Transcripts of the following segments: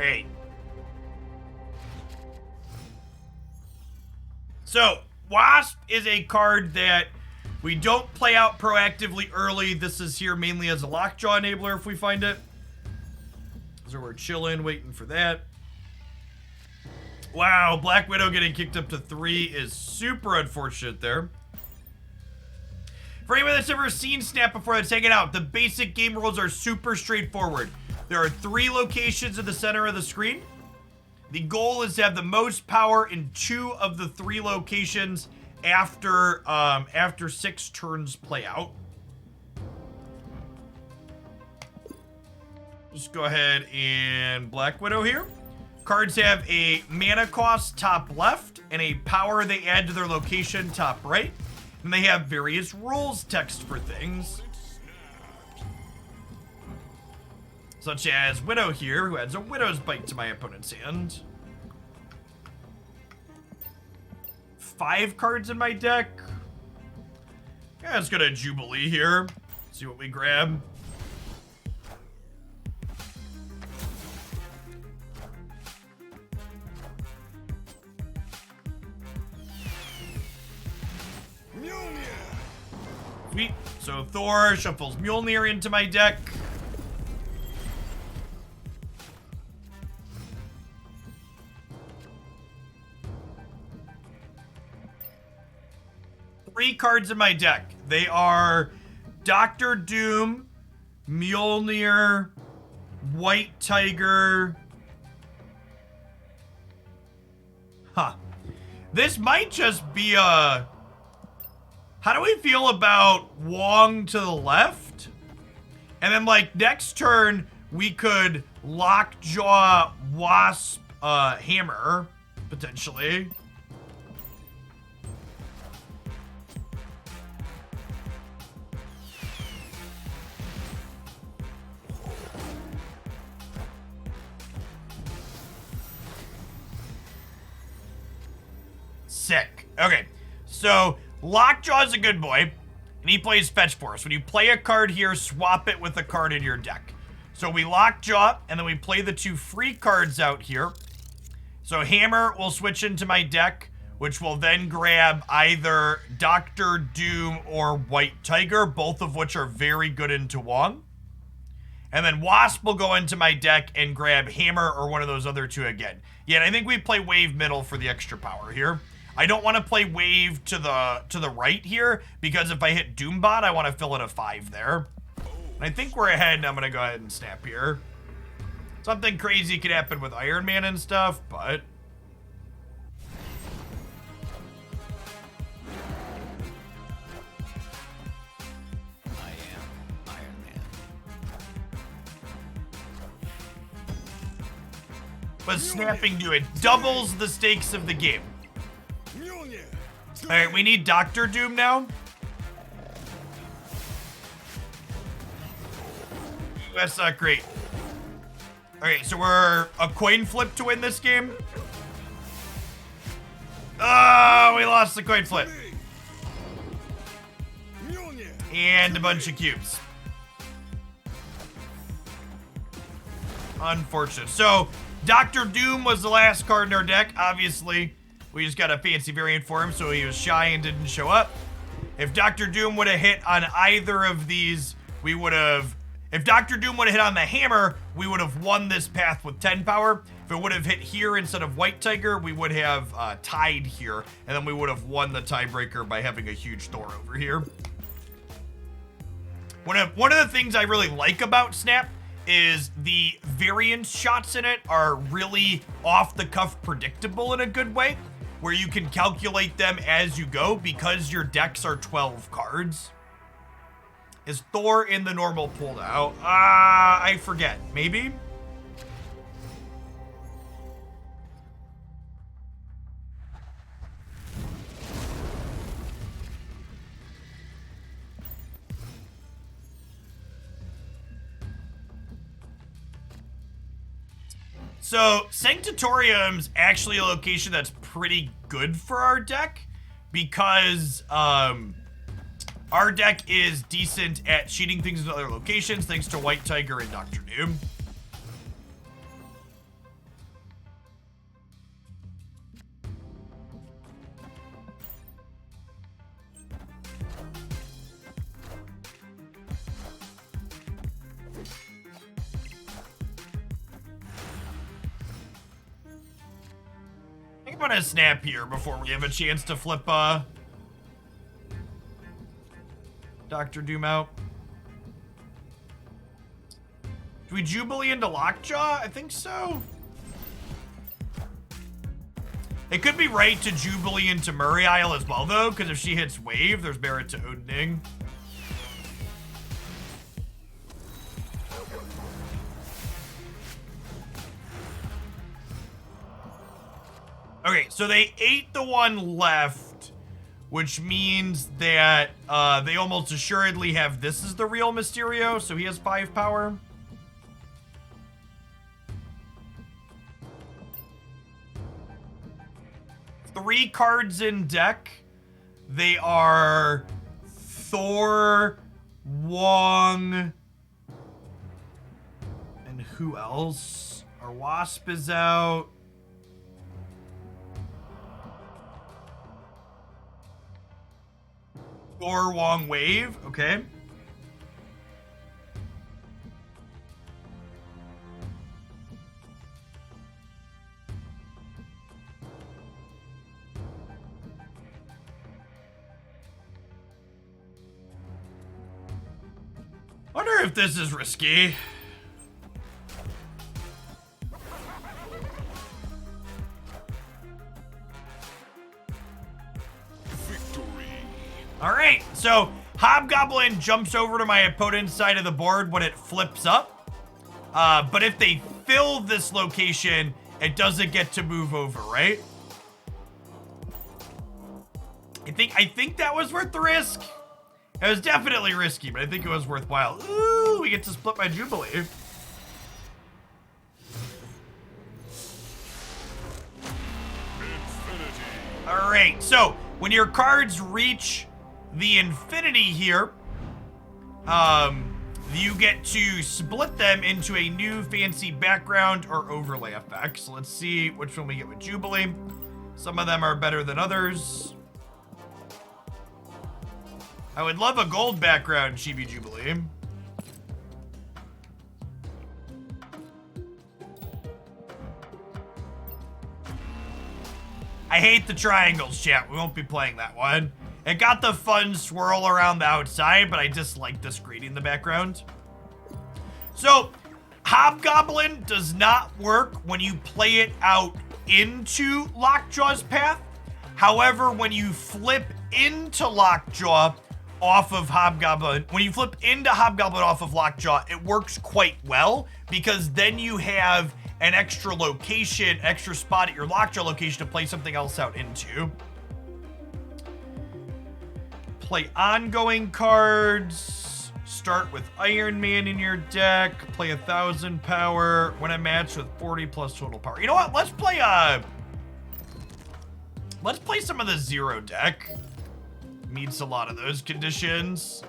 Great. So, Wasp is a card that we don't play out proactively early. This is here mainly as a Lockjaw enabler if we find it. So we're chilling, waiting for that. Wow, Black Widow getting kicked up to 3 is super unfortunate there. For anyone that's ever seen Snap before that's hanging out, the basic game rules are super straightforward. There are 3 locations in the center of the screen. The goal is to have the most power in 2 of the 3 locations after 6 turns play out. Just go ahead and Black Widow here. Cards have a mana cost top left and a power they add to their location top right. And they have various rules text for things. Such as Widow here, who adds a Widow's Bite to my opponent's hand. 5 cards in my deck. Yeah, let's go to Jubilee here. See what we grab. Sweet. So Thor shuffles Mjolnir into my deck. Three cards in my deck. They are Dr. Doom, Mjolnir, White Tiger. Huh. This might just be a... How do we feel about Wong to the left? And then, like, next turn, we could Lockjaw, Wasp, Hammer, potentially. Sick. Okay, so Lockjaw is a good boy, and he plays Fetch Force. When you play a card here, swap it with a card in your deck. So we Lockjaw, and then we play the 2 free cards out here. So Hammer will switch into my deck, which will then grab either Dr. Doom or White Tiger, both of which are very good into Wong. And then Wasp will go into my deck and grab Hammer or one of those other 2 again. Yeah, and I think we play Wave middle for the extra power here. I don't want to play Wave to the right here, because if I hit Doombot, I want to fill in a 5 there. And I think we're ahead, and I'm going to go ahead and snap here. Something crazy could happen with Iron Man and stuff, but... I am Iron Man. But snapping to it doubles the stakes of the game. Alright, we need Dr. Doom now. That's not great. Okay, so we're a coin flip to win this game. Oh, we lost the coin flip. And a bunch of cubes. Unfortunate. So, Dr. Doom was the last card in our deck, obviously. We just got a fancy variant for him, so he was shy and didn't show up. If Dr. Doom would have hit on either of these, we would have... If Dr. Doom would have hit on the Hammer, we would have won this path with 10 power. If it would have hit here instead of White Tiger, we would have tied here, and then we would have won the tiebreaker by having a huge Thor over here. One of the things I really like about Snap is the variance shots in it are really off-the-cuff predictable in a good way, where you can calculate them as you go because your decks are 12 cards. Is Thor in the normal pulled out? I forget. Maybe? So, Sanctatorium's actually a location that's pretty good for our deck because our deck is decent at cheating things in other locations thanks to White Tiger and Dr. Doom. I'm gonna snap here before we have a chance to flip Dr. Doom out. Do we Jubilee into Lockjaw? I think so. It could be right to Jubilee into Murray Isle as well, though, because if she hits Wave, there's merit to Odining. Okay, so they ate the one left, which means that they almost assuredly have this is the real Mysterio, so he has 5 power. Three cards in deck. They are Thor, Wong, and who else? Our Wasp is out. Thor, Wong, Wave. Okay. Wonder if this is risky. All right, so Hobgoblin jumps over to my opponent's side of the board when it flips up. But if they fill this location, it doesn't get to move over, right? I think that was worth the risk. It was definitely risky, but I think it was worthwhile. Ooh, we get to split my Jubilee. Infinity. All right, so when your cards reach the infinity here, you get to split them into a new fancy background or overlay effect. So let's see which one we get with Jubilee. Some of them are better than others. I would love a gold background, Chibi Jubilee. I hate the triangles, chat. We won't be playing that one. It got the fun swirl around the outside, but I dislike this grading in the background. So, Hobgoblin does not work when you play it out into Lockjaw's path. However, when you flip into Lockjaw off of Hobgoblin, when you flip into Hobgoblin off of Lockjaw, it works quite well because then you have an extra location, extra spot at your Lockjaw location to play something else out into. Play ongoing cards. Start with Iron Man in your deck. Play 1,000 power. Win a match with 40 plus total power. You know what? Let's play some of the Zero deck. Meets a lot of those conditions.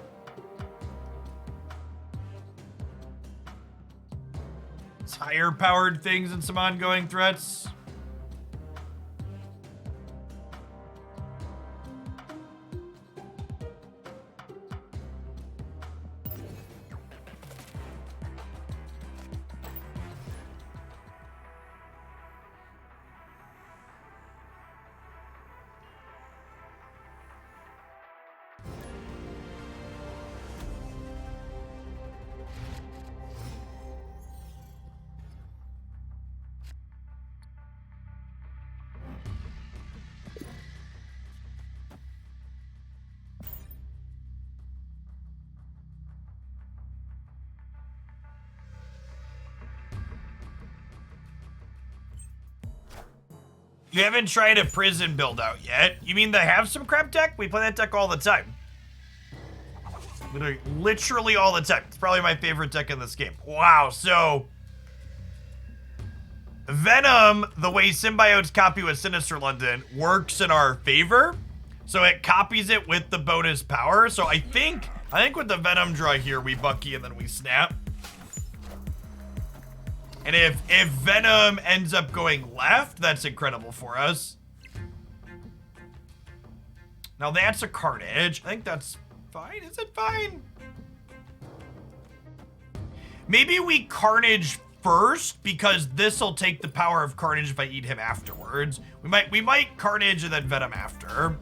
It's higher powered things and some ongoing threats. You haven't tried a prison build out yet? You mean they have some crap deck? We play that deck all the time. Literally all the time. It's probably my favorite deck in this game. Wow, so Venom, the way symbiotes copy with Sinister London, works in our favor. So it copies it with the bonus power. So I think with the Venom draw here, we Bucky and then we snap. And if Venom ends up going left, that's incredible for us. Now that's a Carnage. I think that's fine. Is it fine? Maybe we Carnage first because this will take the power of Carnage if I eat him afterwards. We might Carnage and then Venom after.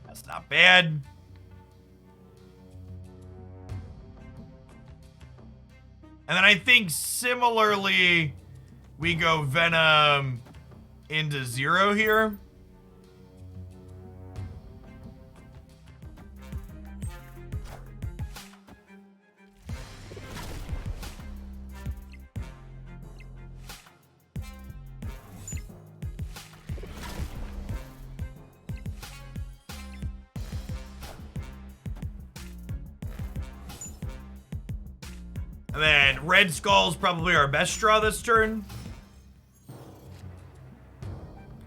That's not bad. And then I think similarly, we go Venom into 0 here. And then Red Skull's probably our best draw this turn.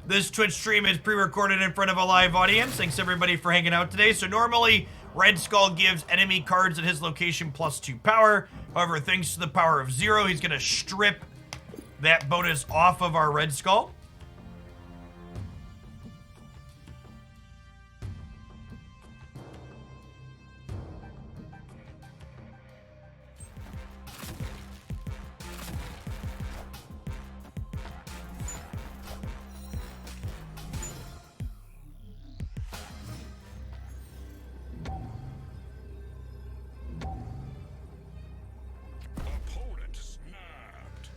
This Twitch stream is pre-recorded in front of a live audience. Thanks everybody for hanging out today. So normally, Red Skull gives enemy cards at his location +2 power. However, thanks to the power of 0, he's gonna strip that bonus off of our Red Skull. Opponent snapped.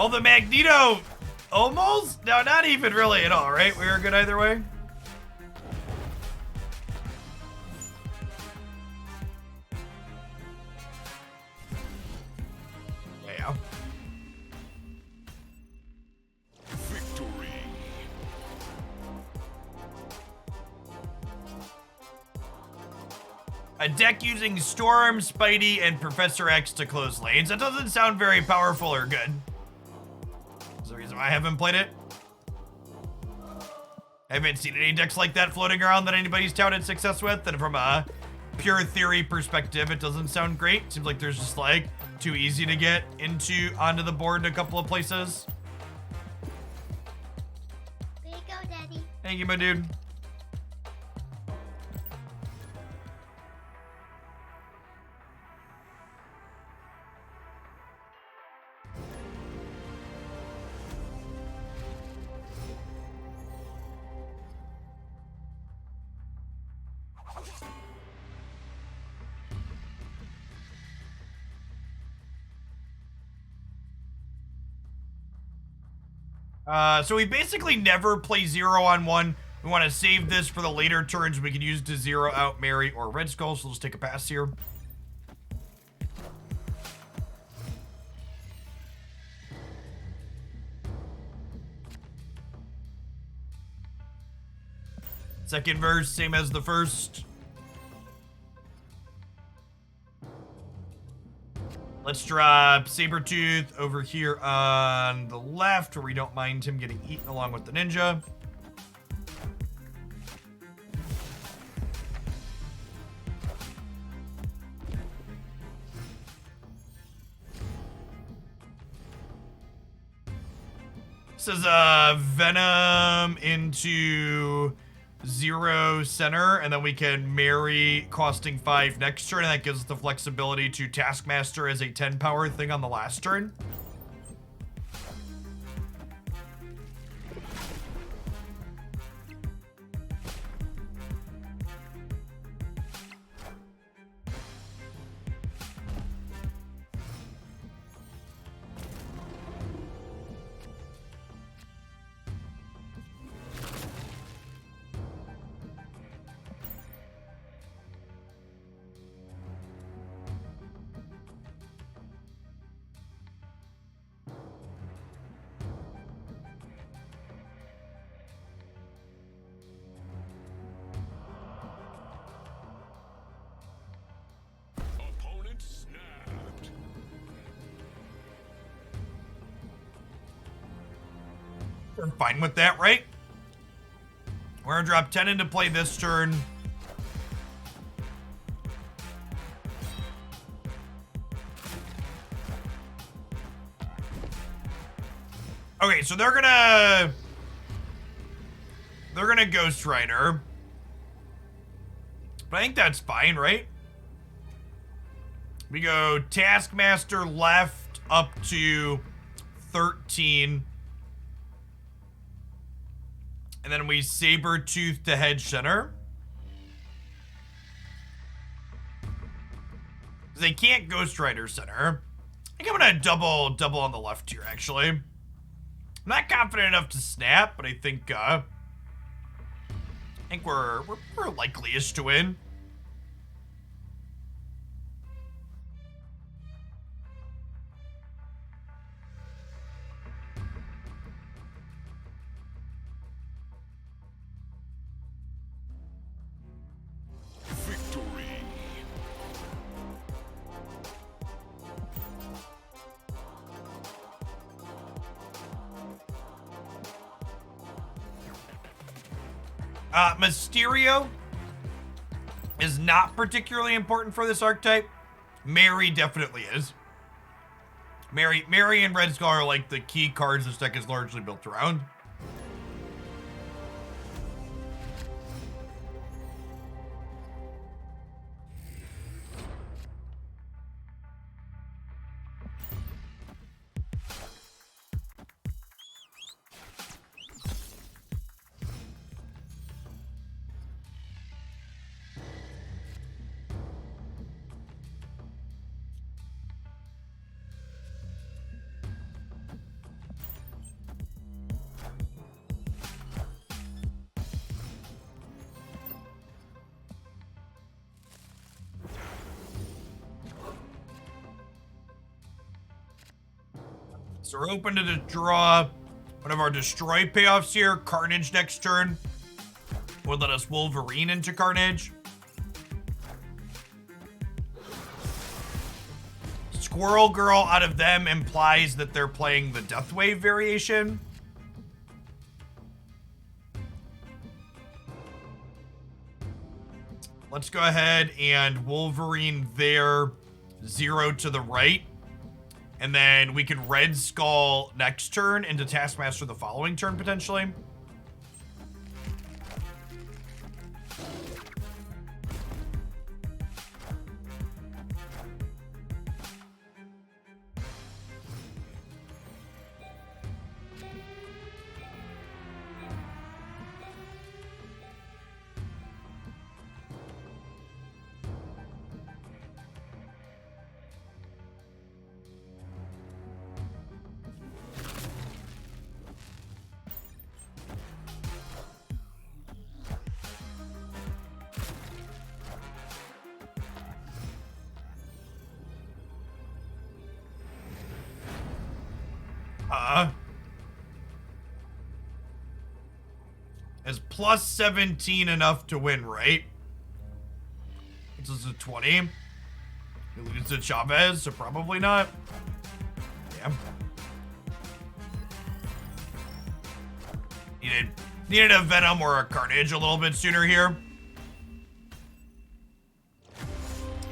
Oh, the Magneto! Almost? No, not even really at all, right? We were good either way? Yeah. Victory. A deck using Storm, Spidey, and Professor X to close lanes. That doesn't sound very powerful or good. That's the reason why I haven't played it. I haven't seen any decks like that floating around that anybody's touted success with, and from a pure theory perspective, it doesn't sound great. Seems like there's just like too easy to get onto the board in a couple of places. There you go, Daddy. Thank you, my dude. So we basically never play 0-on-1. We want to save this for the later turns. We can use to 0 out Mary or Red Skull, so let's take a pass here. Second verse, same as the first. Let's drop Sabretooth over here on the left, where we don't mind him getting eaten along with the ninja. This is Venom into 0 center, and then we can marry costing 5 next turn, and that gives us the flexibility to Taskmaster as a 10 power thing on the last turn. We're fine with that, right? We're gonna drop 10 into play this turn. Okay, so they're gonna Ghost Rider. But I think that's fine, right? We go Taskmaster left up to 13. And then we Sabertooth to Hedge Center. They can't Ghost Rider center. I think I'm gonna double on the left here, actually. I'm not confident enough to snap, but I think we're likely-ish to win. Victory. Mysterio is not particularly important for this archetype. Mary definitely is. Mary and Red Skull are like the key cards this deck is largely built around. So we're open to draw one of our destroy payoffs here. Carnage next turn would let us Wolverine into Carnage. Squirrel Girl out of them implies that they're playing the Deathwave variation. Let's go ahead and Wolverine there, 0 to the right. And then we can Red Skull next turn into Taskmaster the following turn, potentially. Is plus 17 enough to win, right? This is a 20. We lose to Chavez, so probably not. Yeah. Needed a Venom or a Carnage a little bit sooner here.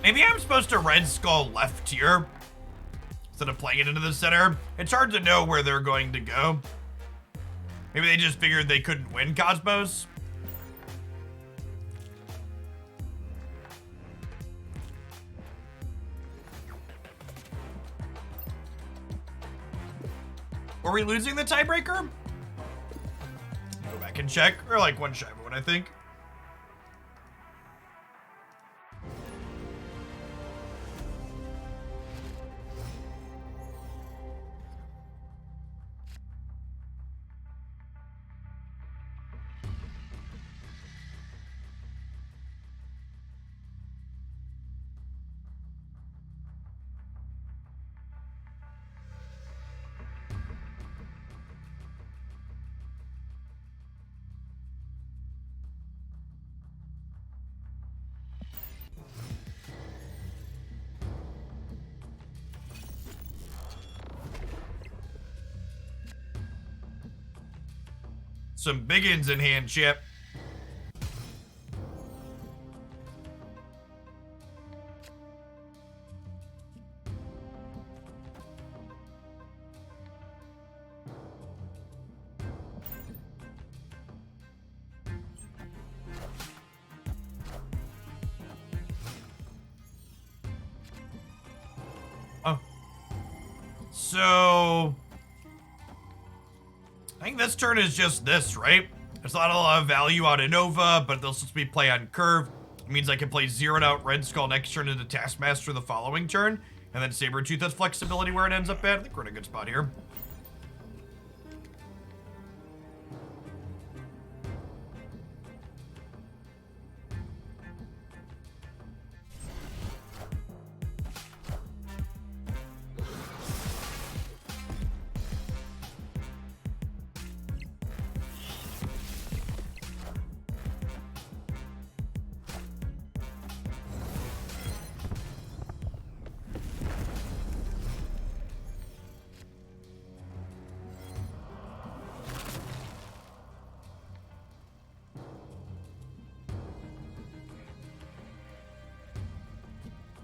Maybe I'm supposed to Red Skull left here instead of playing it into the center. It's hard to know where they're going to go. Maybe they just figured they couldn't win Cosmos. Were we losing the tiebreaker? Go back and check. Or like one shy of one, I think. Some biggins in hand, Chip. So, I think this turn is just this, right? There's not a lot of value out of Nova, but they'll supposed to be play on curve. It means I can play zeroed out Red Skull next turn into Taskmaster the following turn, and then Sabretooth has flexibility where it ends up at. I think we're in a good spot here.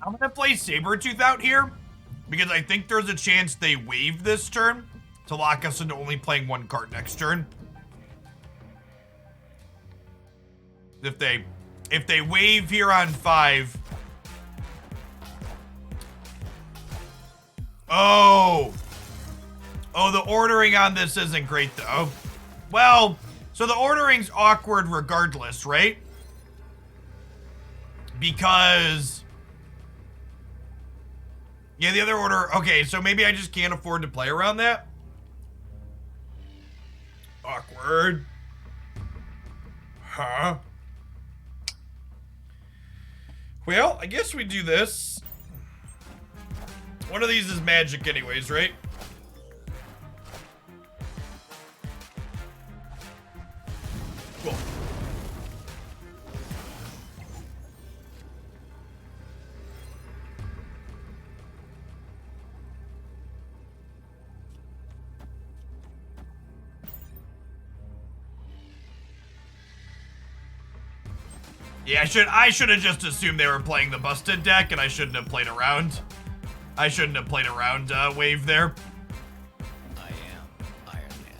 I'm gonna play Sabretooth out here because I think there's a chance they waive this turn to lock us into only playing one card next turn. If they waive here on 5. Oh, the ordering on this isn't great though. Well, so the ordering's awkward regardless, right? Because yeah, the other order, okay, so maybe I just can't afford to play around that. Awkward. Huh? Well, I guess we do this. One of these is magic anyways, right? Cool. Yeah, I should have just assumed they were playing the busted deck, and I shouldn't have played around. I shouldn't have played around wave there. I am Iron Man.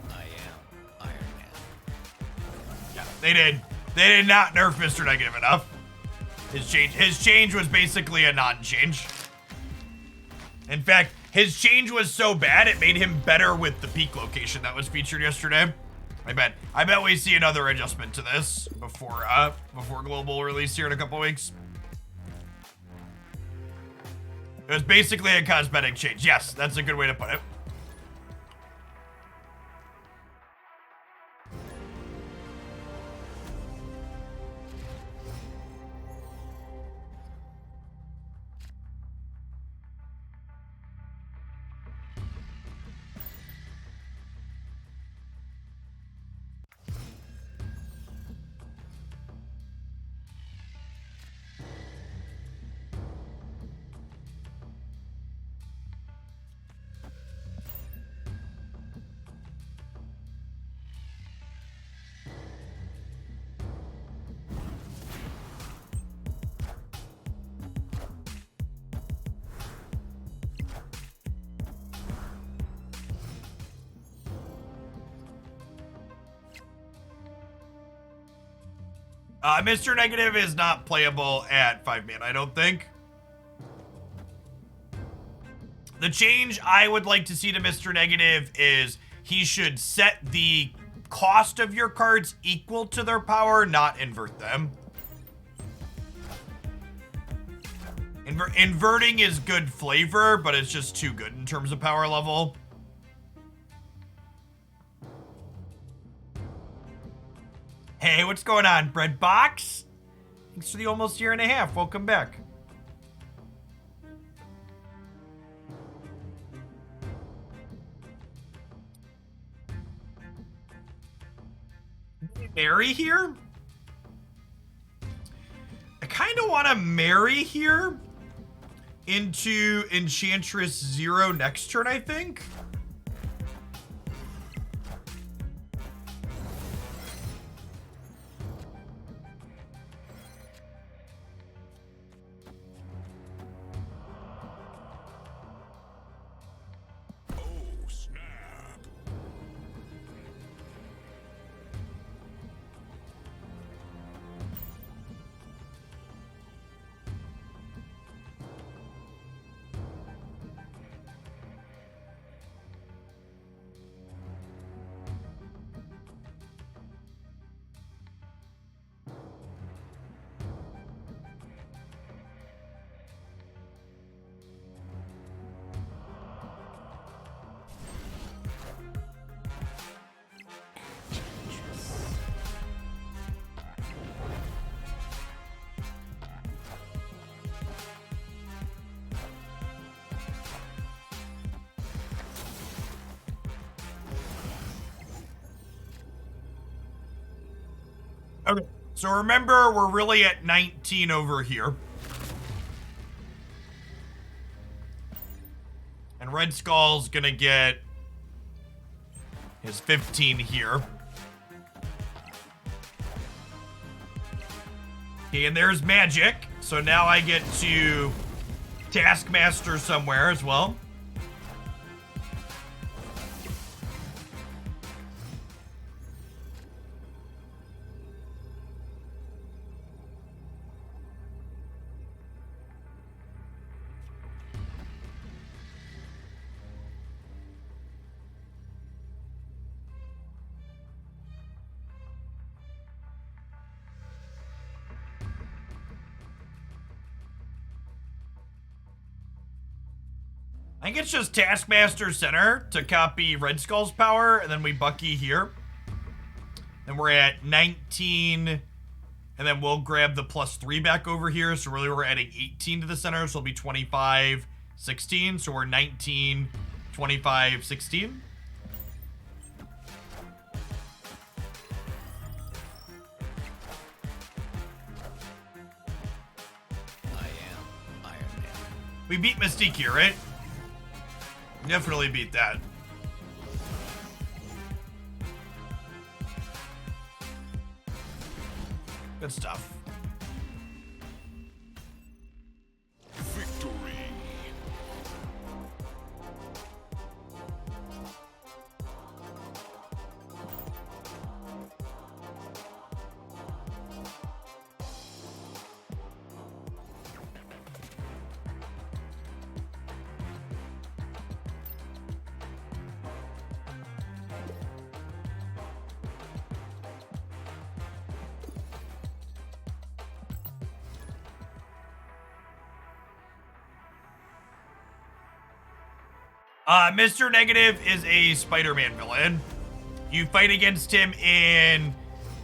I am Iron Man. Yeah, they did not nerf Mr. Negative enough. His change was basically a non-change. In fact, his change was so bad it made him better with the peak location that was featured yesterday. I bet we see another adjustment to this before global release here in a couple weeks. It was basically a cosmetic change. Yes, that's a good way to put it. Mr. Negative is not playable at 5 mana, I don't think. The change I would like to see to Mr. Negative is he should set the cost of your cards equal to their power, not invert them. Inverting is good flavor, but it's just too good in terms of power level. Hey, what's going on, Bread Box? Thanks for the almost year and a half. Welcome back. Marry here? I kind of want to marry here into Enchantress 0 next turn, I think. Okay, so remember, we're really at 19 over here. And Red Skull's gonna get his 15 here. Okay, and there's magic. So now I get to Taskmaster somewhere as well. I think it's just Taskmaster Center to copy Red Skull's power, and then we Bucky here. Then we're at 19, and then we'll grab the +3 back over here. So really we're adding 18 to the center, so it'll be 25, 16. So we're 19, 25, 16. I am Iron Man. We beat Mystique here, right? Definitely beat that. Good stuff. Victory. Mr. Negative is a Spider-Man villain. You fight against him in...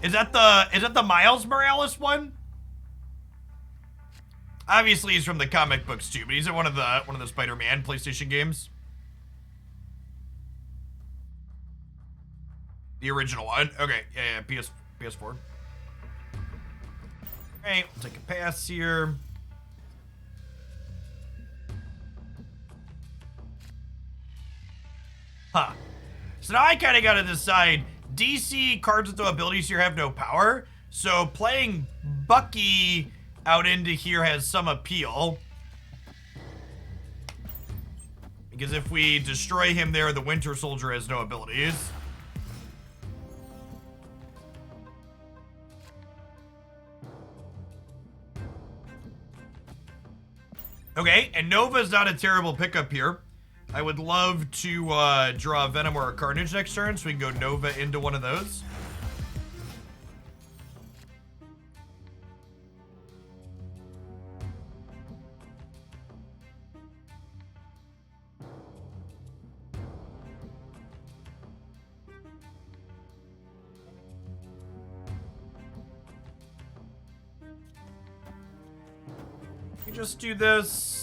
Is that the Miles Morales one? Obviously he's from the comic books too, but he's in one of the Spider-Man PlayStation games. The original one. Okay, yeah, PS4. Alright, we'll take a pass here. Huh. So now I kind of got to decide. DC cards with no abilities here have no power. So playing Bucky out into here has some appeal. Because if we destroy him there, the Winter Soldier has no abilities. Okay, and Nova's not a terrible pickup here. I would love to draw a Venom or a Carnage next turn, so we can go Nova into one of those. We just do this.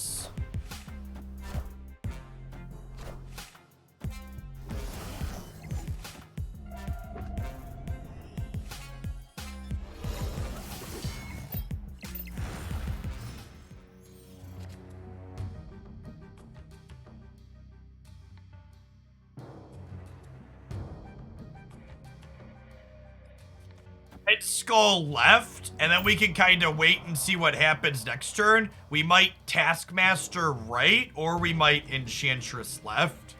Red Skull left, and then we can kind of wait and see what happens next turn. We might Taskmaster right, or we might Enchantress left.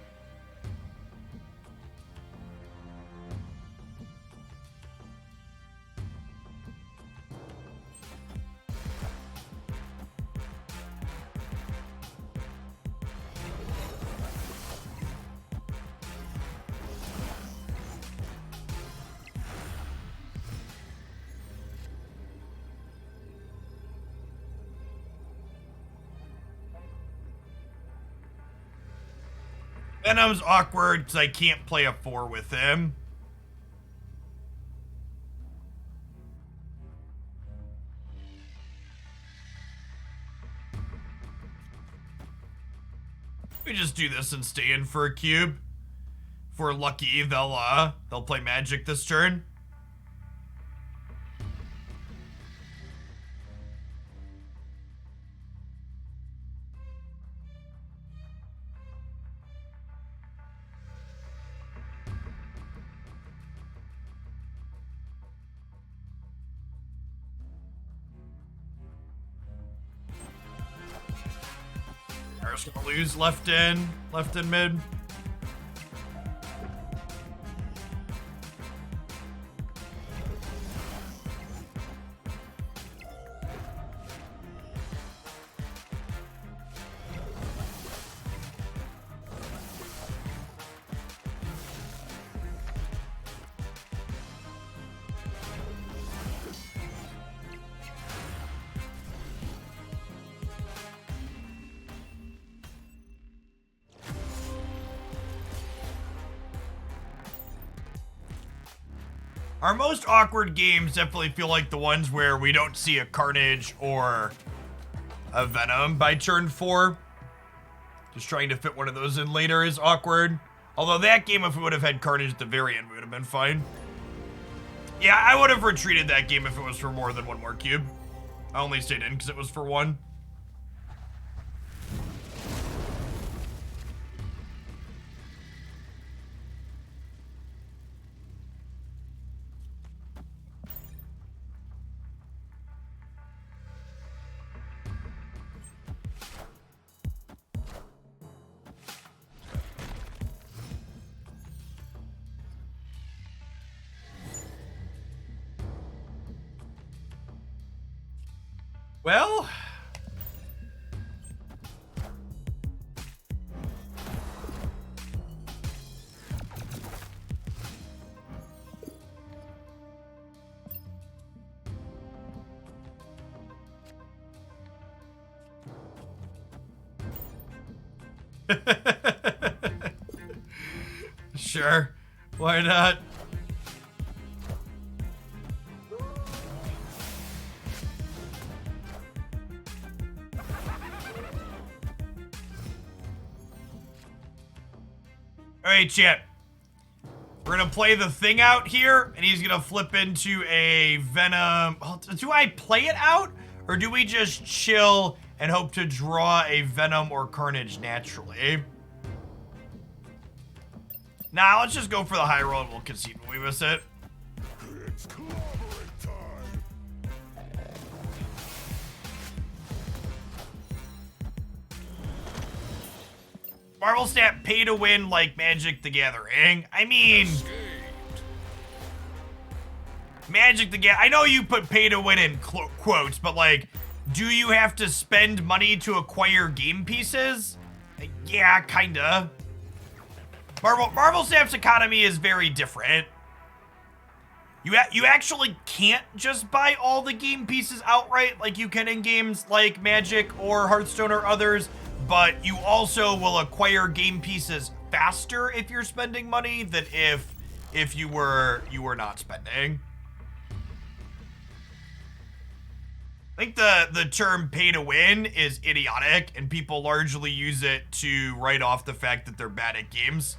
Venom's awkward because I can't play a 4 with him. We just do this and stay in for a cube. If we're lucky, they'll play Magic this turn. Just gonna lose left in mid. Our most awkward games definitely feel like the ones where we don't see a Carnage or a Venom by turn 4. Just trying to fit one of those in later is awkward. Although that game, if we would have had Carnage at the very end, we would have been fine. Yeah, I would have retreated that game if it was for more than one more cube. I only stayed in because it was for one. Well, sure, why not? Alright, chat. We're gonna play the thing out here, and he's gonna flip into a Venom. Well, do I play it out, or do we just chill and hope to draw a Venom or Carnage naturally? Nah, let's just go for the high roll and we'll concede when we miss it. It's clobbering time. Marvel Snap pay to win like Magic the Gathering. I mean, Magic the Gathering. I know you put pay to win in quotes, but like, do you have to spend money to acquire game pieces? Yeah, kinda. Marvel Snap's economy is very different. You actually can't just buy all the game pieces outright like you can in games like Magic or Hearthstone or others, but you also will acquire game pieces faster if you're spending money than if you were not spending. I think the term pay to win is idiotic, and people largely use it to write off the fact that they're bad at games.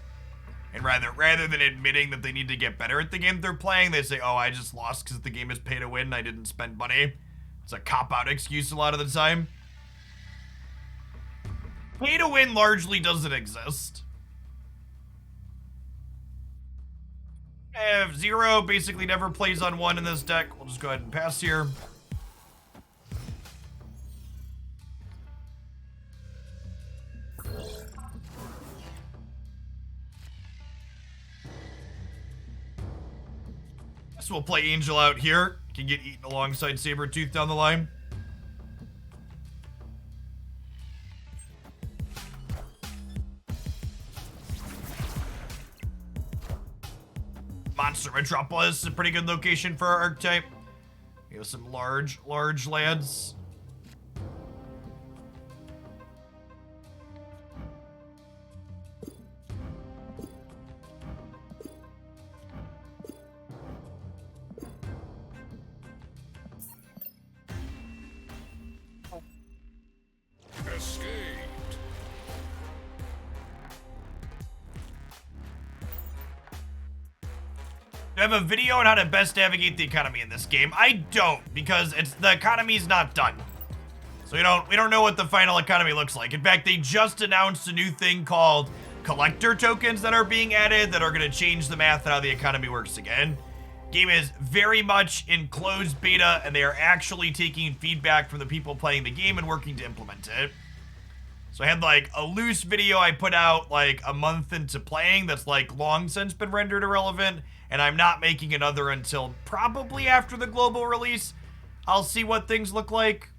And rather than admitting that they need to get better at the game they're playing, they say, oh, I just lost because the game is pay to win and I didn't spend money. It's a cop-out excuse a lot of the time. Pay to win largely doesn't exist. Zero basically never plays on 1 in this deck. We'll just go ahead and pass here. So we'll play Angel out here. Can get eaten alongside Sabretooth down the line. Monster Metropolis is a pretty good location for our archetype. We have some large lands. Escaped. Do I have a video on how to best navigate the economy in this game? I don't, because the economy's not done. So we don't know what the final economy looks like. In fact, they just announced a new thing called collector tokens that are being added that are going to change the math and how the economy works again. Game is very much in closed beta, and they are actually taking feedback from the people playing the game and working to implement it. So I had like a loose video I put out like a month into playing that's like long since been rendered irrelevant, and I'm not making another until probably after the global release. I'll see what things look like.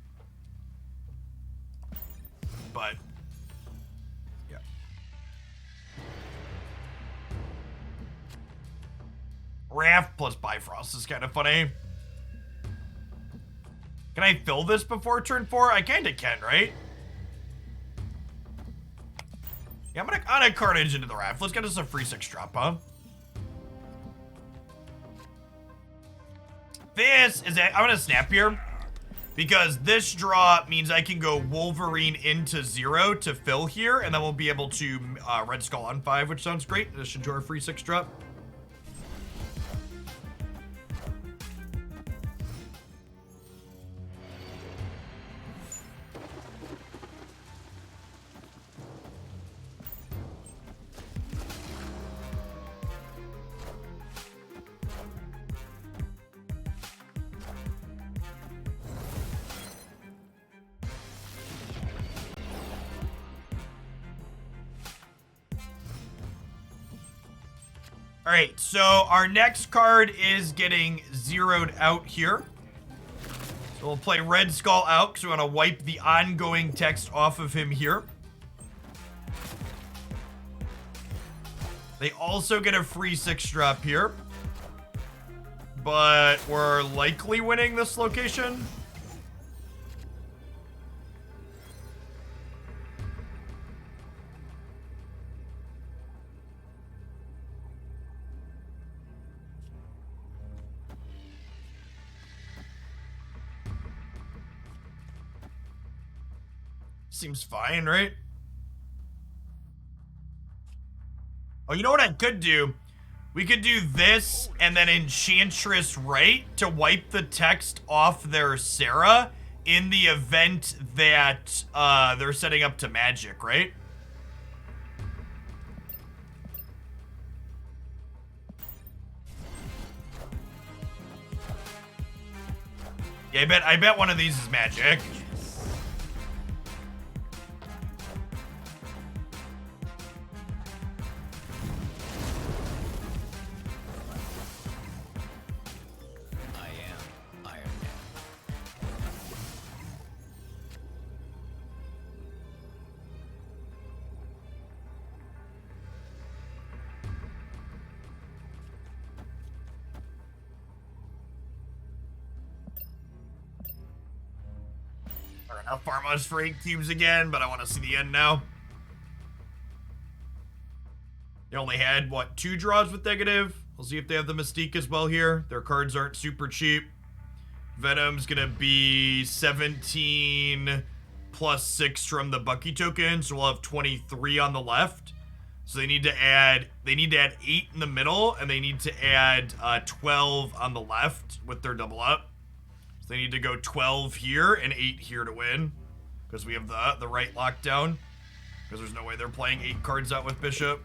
But yeah. Raft plus Bifrost is kind of funny. Can I fill this before turn 4? I kinda can, right? Yeah, I'm gonna Carnage into the Raft. Let's get us a free 6 drop, huh? This is I'm gonna snap here because this draw means I can go Wolverine into 0 to fill here, and then we'll be able to Red Skull on 5, which sounds great. In addition to our free 6 drop. All right, so our next card is getting zeroed out here. So we'll play Red Skull out because we want to wipe the ongoing text off of him here. They also get a free 6 drop here. But we're likely winning this location. Seems fine, right? Oh, you know what I could do? We could do this and then Enchantress right to wipe the text off their Sarah in the event that they're setting up to magic, right? Yeah, I bet one of these is magic. I'll farm us for 8 cubes again, but I want to see the end now. They only had, what, 2 draws with negative? We'll see if they have the Mystique as well here. Their cards aren't super cheap. Venom's gonna be 17 plus 6 from the Bucky token, so we'll have 23 on the left. So they need to add 8 in the middle, and they need to add 12 on the left with their double up. They need to go 12 here and 8 here to win, because we have the right lockdown, because there's no way they're playing 8 cards out with Bishop.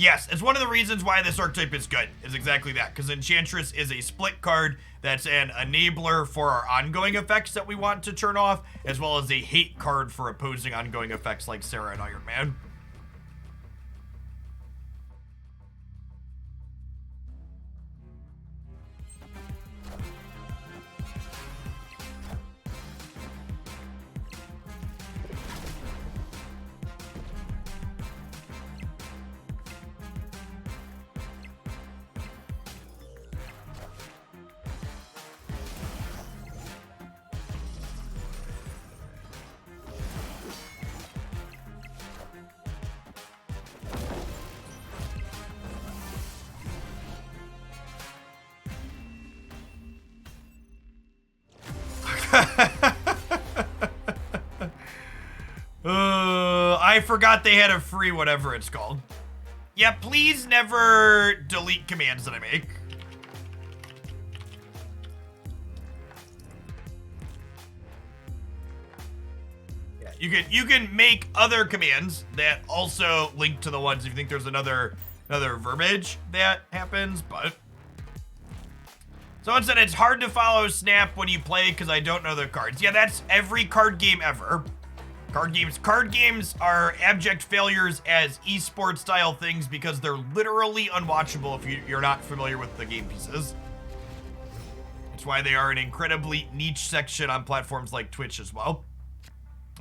Yes, it's one of the reasons why this archetype is good, is exactly that, because Enchantress is a split card that's an enabler for our ongoing effects that we want to turn off, as well as a hate card for opposing ongoing effects like Sarah and Iron Man. I forgot they had a free whatever it's called. Yeah, please never delete commands that I make. Yeah, you can make other commands that also link to the ones if you think there's another verbiage that happens, but someone said it's hard to follow Snap when you play because I don't know the cards. Yeah, that's every card game ever. Card games are abject failures as esports style things because they're literally unwatchable if you're not familiar with the game pieces. That's why they are an incredibly niche section on platforms like Twitch as well.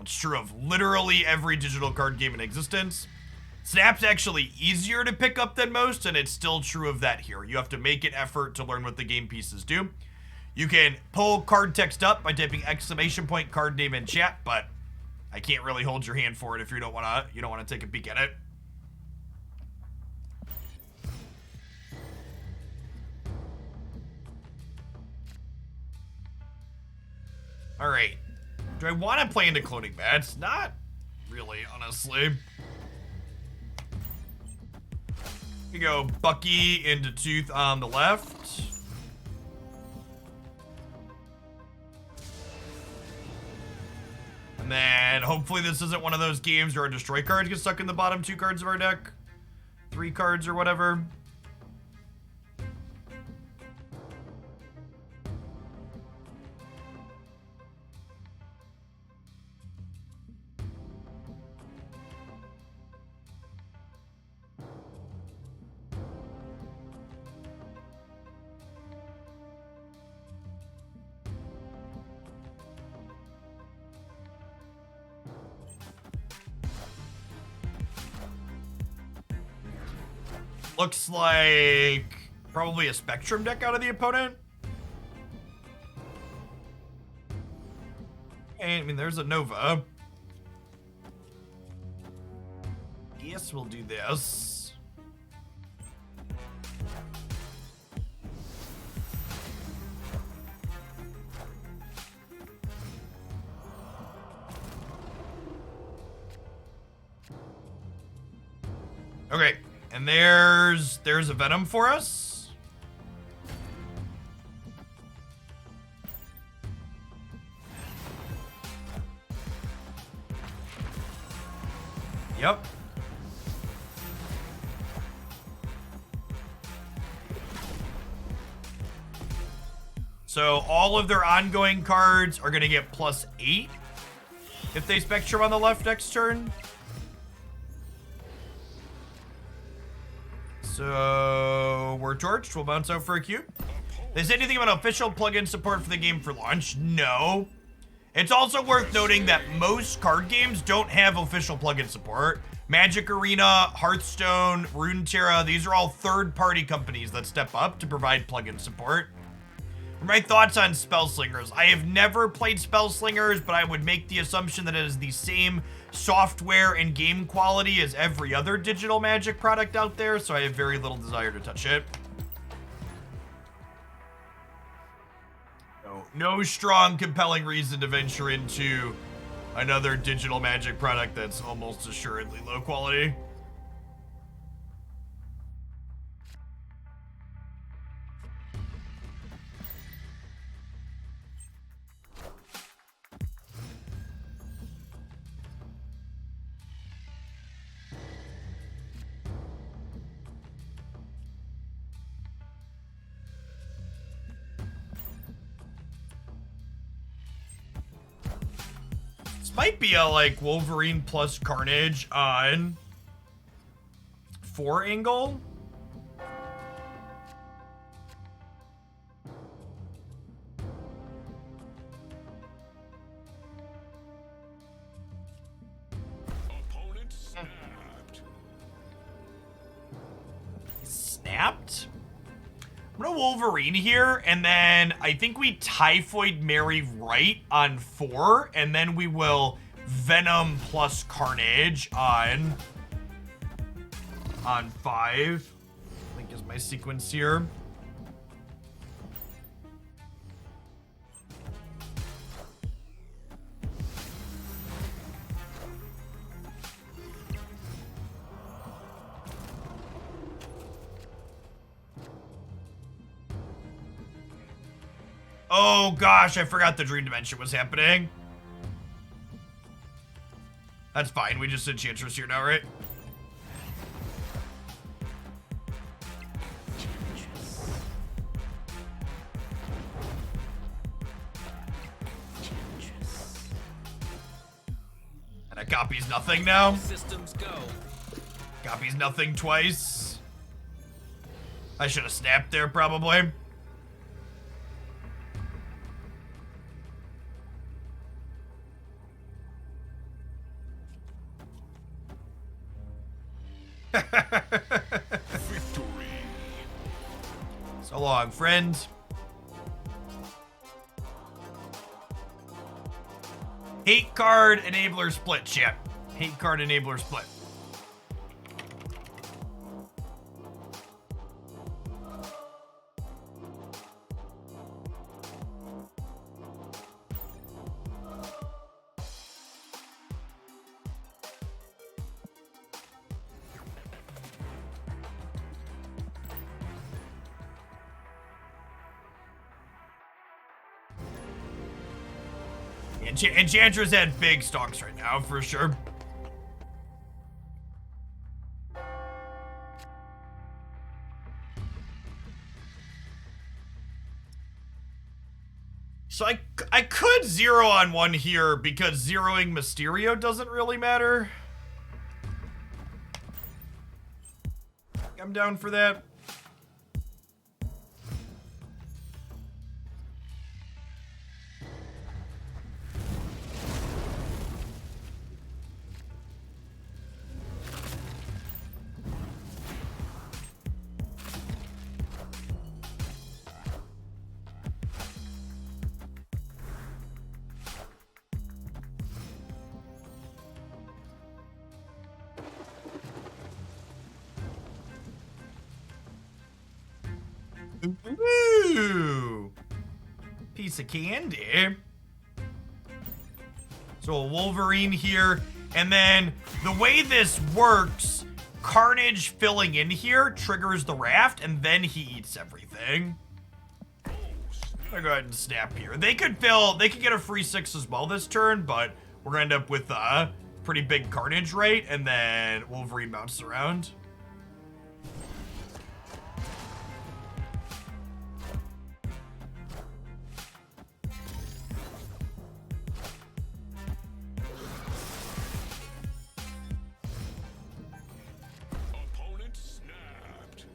It's true of literally every digital card game in existence. Snap's actually easier to pick up than most, and it's still true of that here. You have to make an effort to learn what the game pieces do. You can pull card text up by typing ! card name in chat, but I can't really hold your hand for it if you don't wanna take a peek at it. All right. Do I want to play into cloning bats? Not really, honestly. We go Bucky into Tooth on the left. And then hopefully this isn't one of those games where our destroy cards get stuck in the bottom 2 cards of our deck. 3 cards or whatever. Looks like probably a Spectrum deck out of the opponent. And I mean, there's a Nova. Yes, we'll do this. Okay. And there's a Venom for us. Yep. So all of their ongoing cards are going to get +8 if they Spectrum on the left next turn. So we're torched. We'll bounce out for a cube. They say anything about official plugin support for the game for launch? No. It's also worth noting that most card games don't have official plugin support. Magic Arena, Hearthstone, Runeterra, these are all third-party companies that step up to provide plugin support. For my thoughts on Spellslingers, I have never played Spellslingers, but I would make the assumption that it is the same software and game quality as every other digital Magic product out there, so I have very little desire to touch it. No strong, compelling reason to venture into another digital Magic product that's almost assuredly low quality. might be a, like, Wolverine plus Carnage on 4 angle. Opponent snapped. Snapped? I'm gonna Wolverine here, and then I think we Typhoid Mary right on 4, and then we will Venom plus Carnage on 5. I think is my sequence here. Oh gosh, I forgot the Dream Dimension was happening. That's fine, we just Enchantress here now, right? And it copies nothing now. Systems go. Copies nothing twice. I should have snapped there, probably. Victory. So long, friend. Hate card enabler split, chat. Hate card enabler split. Enchantress had big stonks right now, for sure. So I could 0 on 1 here because zeroing Mysterio doesn't really matter. I'm down for that. Ooh, piece of candy. So a Wolverine here, and then the way this works, Carnage filling in here triggers the raft, and then he eats everything. I'm gonna go ahead and snap here. They could get a free 6 as well this turn, but we're gonna end up with a pretty big Carnage rate, and then Wolverine bounces around. Opponent snapped.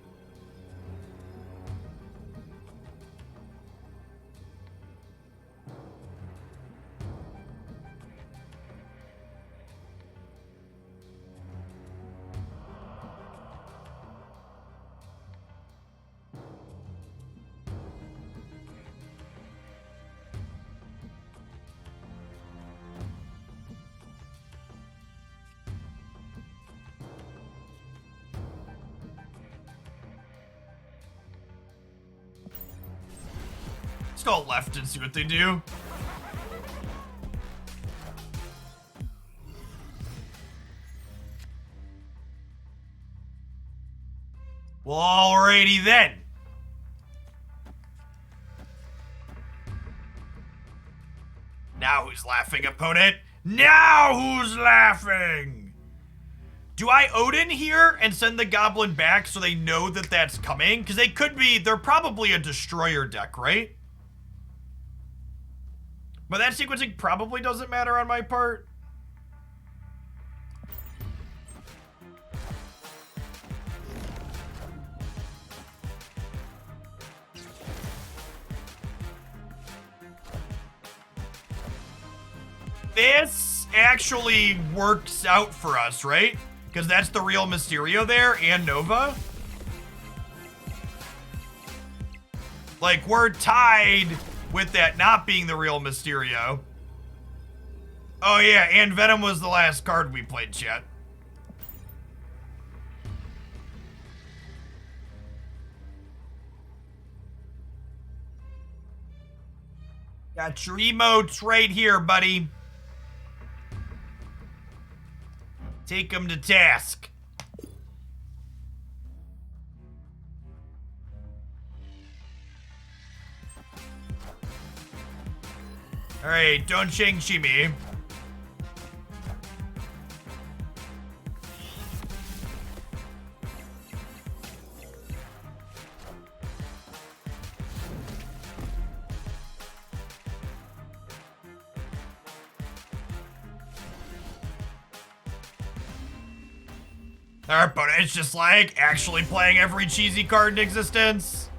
Let's go left and see what they do. Well, alrighty then. Now who's laughing, opponent? Now who's laughing? Do I Odin here and send the Goblin back so they know that that's coming? Because they're probably a Destroyer deck, right? But that sequencing probably doesn't matter on my part. This actually works out for us, right? Because that's the real Mysterio there and Nova. Like, we're tied with that not being the real Mysterio. Oh yeah, and Venom was the last card we played, chat. Got your emotes right here, buddy. Take them to task. Alright, don't Shang-Chi me. Our opponent's just like actually playing every cheesy card in existence.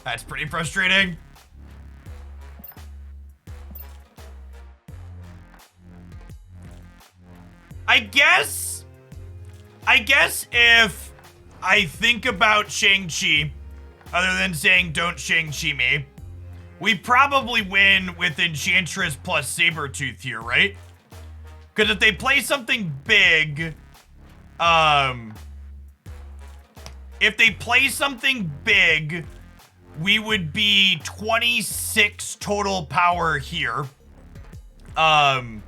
That's pretty frustrating. I guess if I think about Shang-Chi, other than saying don't Shang-Chi me, we probably win with Enchantress plus Sabretooth here, right? Because if they play something big, if they play something big, we would be 26 total power here. And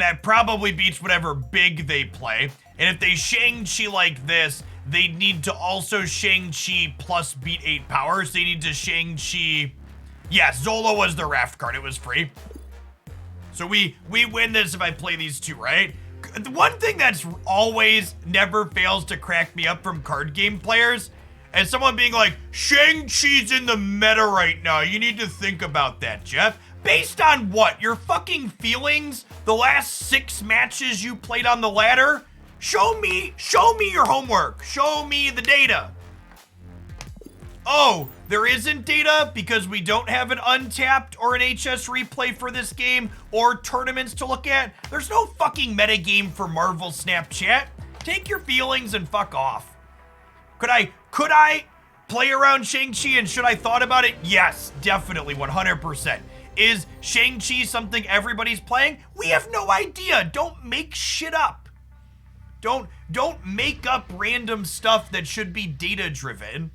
that probably beats whatever big they play. And if they Shang-Chi like this, they need to also Shang-Chi plus beat 8 power. So they need to Shang-Chi. Yeah, Zola was the ref card. It was free. So we win this if I play these two, right? The one thing that's always never fails to crack me up from card game players is someone being like, Shang-Chi's in the meta right now. You need to think about that, Jeff. Based on what? Your fucking feelings? The last 6 matches you played on the ladder? Show me your homework. Show me the data. Oh, there isn't data because we don't have an Untapped or an HS replay for this game or tournaments to look at? There's no fucking metagame for Marvel Snapchat. Take your feelings and fuck off. Could I play around Shang-Chi and should I thought about it? Yes, definitely, 100%. Is Shang-Chi something everybody's playing? We have no idea. Don't make shit up. Don't make up random stuff that should be data driven.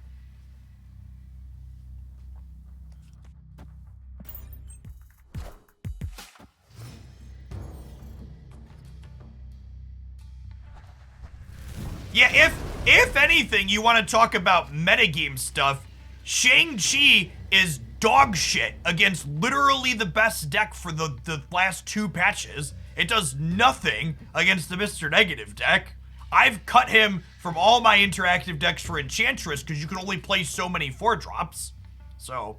Yeah, if anything, you want to talk about metagame stuff, Shang-Chi is dog shit against literally the best deck for the last 2 patches. It does nothing against the Mr. Negative deck. I've cut him from all my interactive decks for Enchantress because you can only play so many 4-drops. So,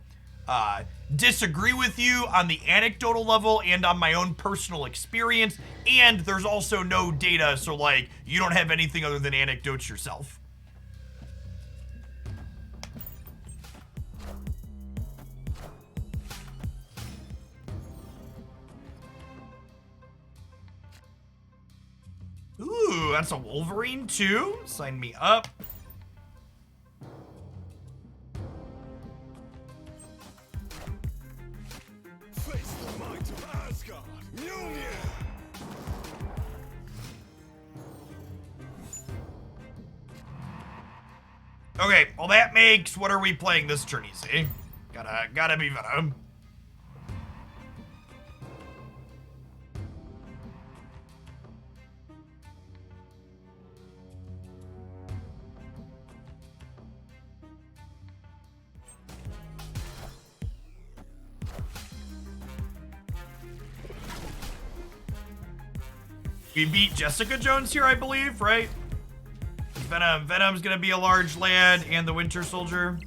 disagree with you on the anecdotal level and on my own personal experience, and there's also no data, so like, you don't have anything other than anecdotes yourself. Ooh, that's a Wolverine too? Sign me up. Face the might of Asgard. Union. Okay, well that makes, what are we playing this turn easy? Gotta be Venom. We beat Jessica Jones here, I believe, right? Venom's gonna be a large lad and the Winter Soldier.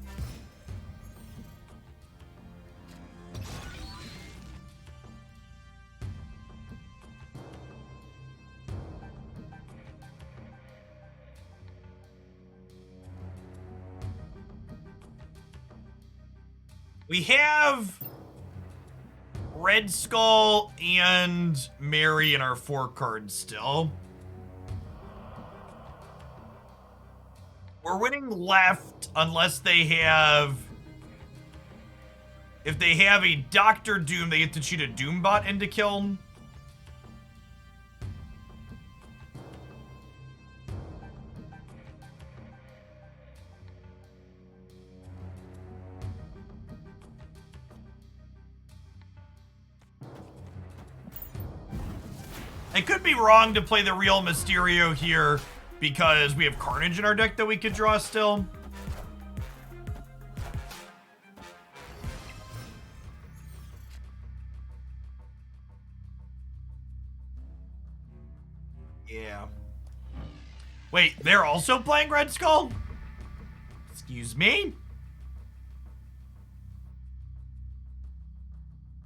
We have Red Skull and Mary in our 4 cards still. We're winning left unless they have... If they have a Dr. Doom, they get to cheat a Doombot into kill. I could be wrong to play the real Mysterio here because we have Carnage in our deck that we could draw still. Yeah. Wait, they're also playing Red Skull? Excuse me?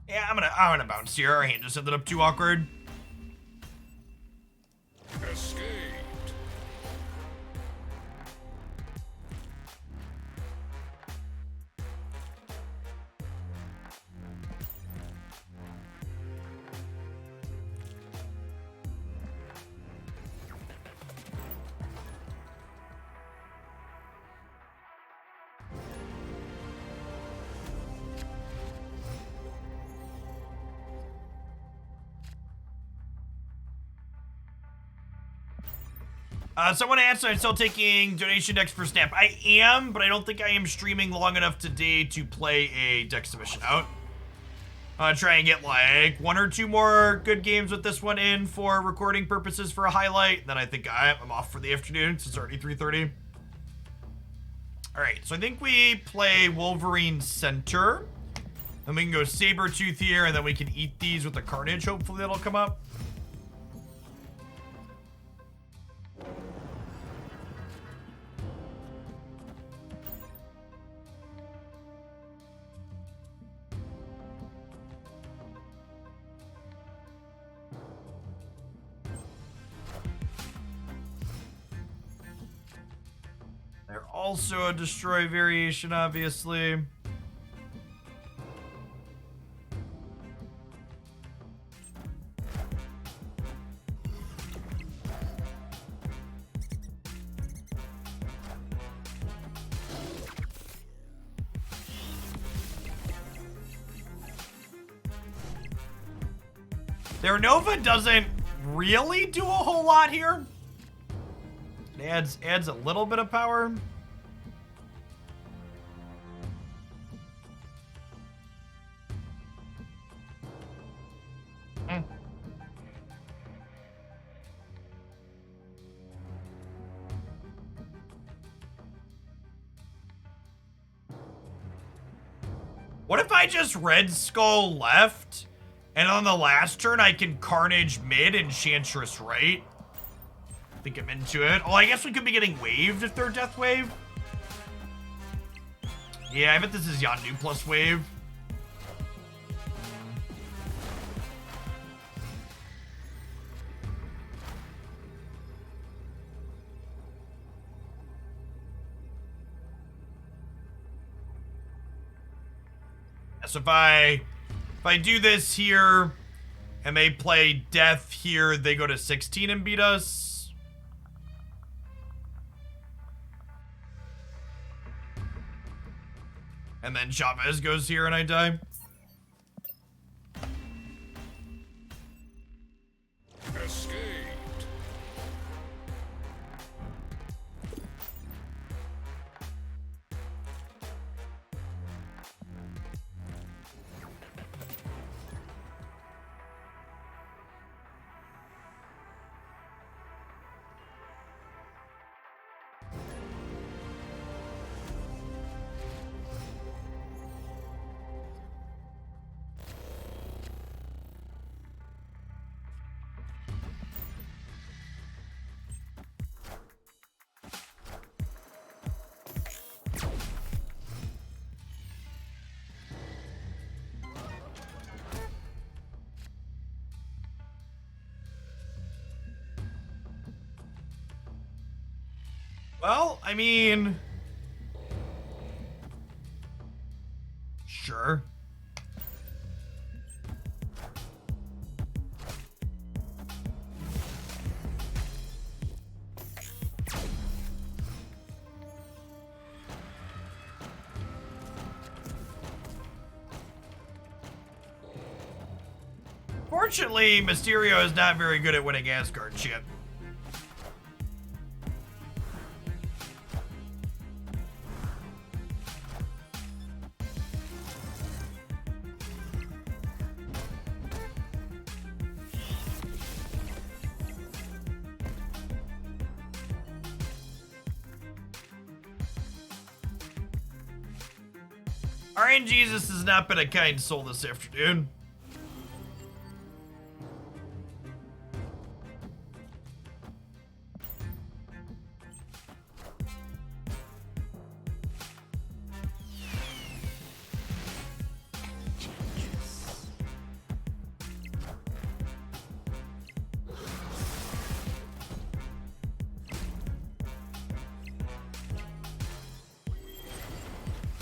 Yeah, I'm gonna bounce here. Our hand just ended up too awkward. Escaped. Someone asked if I'm still taking donation decks for Snap. I am, but I don't think I am streaming long enough today to play a deck submission out. Try and get like 1 or 2 more good games with this one in for recording purposes for a highlight. Then I think I'm off for the afternoon since it's already 3:30. All right, so I think we play Wolverine Center. Then we can go Sabretooth here, and then we can eat these with the Carnage. Hopefully that'll come up. They're also a destroy variation, obviously. Their Nova doesn't really do a whole lot here. It adds a little bit of power. What if I just Red Skull left, and on the last turn I can Carnage mid and Enchantress right? I think I'm into it. Oh, I guess we could be getting waved if they're Death Wave. Yeah, I bet this is Yondu plus wave. So if I do this here and they play Death here, they go to 16 and beat us. And then Chavez goes here and I die. Escaped. Well, I mean... Sure. Fortunately, Mysterio is not very good at winning Asgard shit. Iron Jesus has not been a kind soul this afternoon.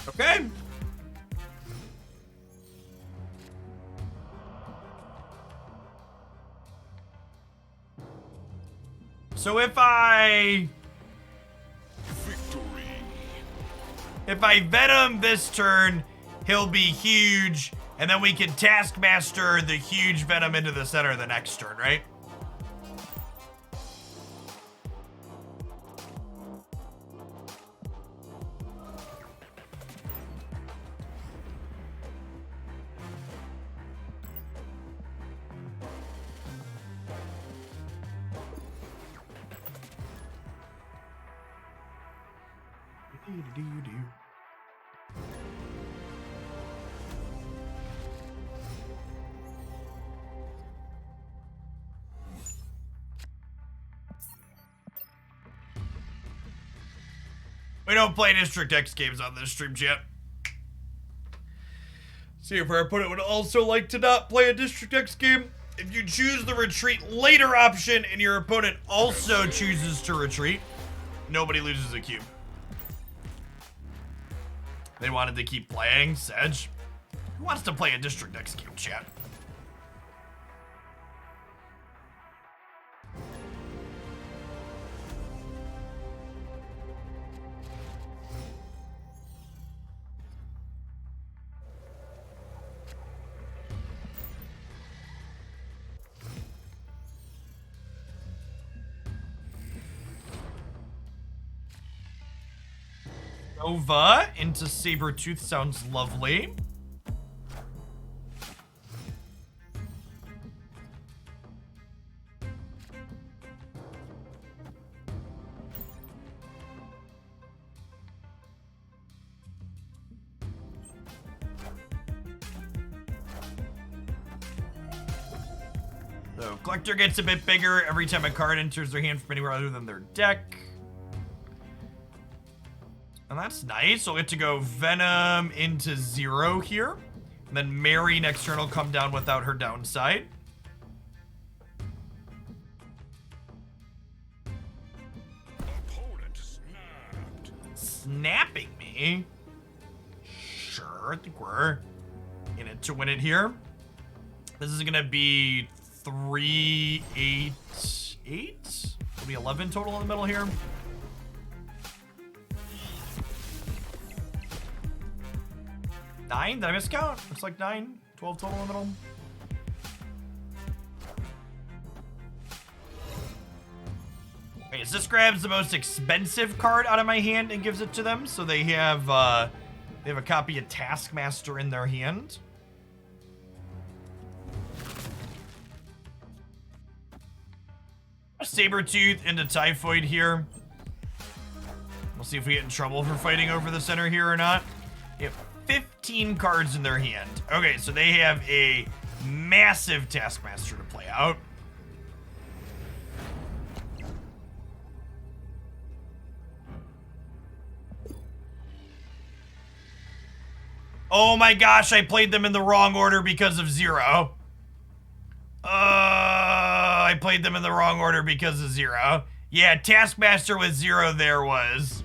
Okay. So if I Venom this turn, he'll be huge, and then we can Taskmaster the huge Venom into the center the next turn, right? We don't play District X games on this stream, chat. See if our opponent would also like to not play a District X game. If you choose the retreat later option and your opponent also chooses to retreat, nobody loses a cube. They wanted to keep playing, Sedge. Who wants to play a District X game, chat? Nova into Sabretooth sounds lovely. So, Collector gets a bit bigger every time a card enters their hand from anywhere other than their deck. And that's nice. So we get to go Venom into 0 here. And then Mary next turn will come down without her downside. Opponent snapped. Snapping me? Sure, I think we're in it to win it here. This is gonna be 3, 8, 8? It'll be 11 total in the middle here. Nine? Did I miscount? Looks like 9. 12 total in the middle. Okay, so this grabs the most expensive card out of my hand and gives it to them. So they have a copy of Taskmaster in their hand. Sabretooth into Typhoid here. We'll see if we get in trouble for fighting over the center here or not. Yep. 15 cards in their hand. Okay, so they have a massive Taskmaster to play out. Oh my gosh, I played them in the wrong order because of 0. I played them in the wrong order because of 0. Yeah, Taskmaster with 0 there was.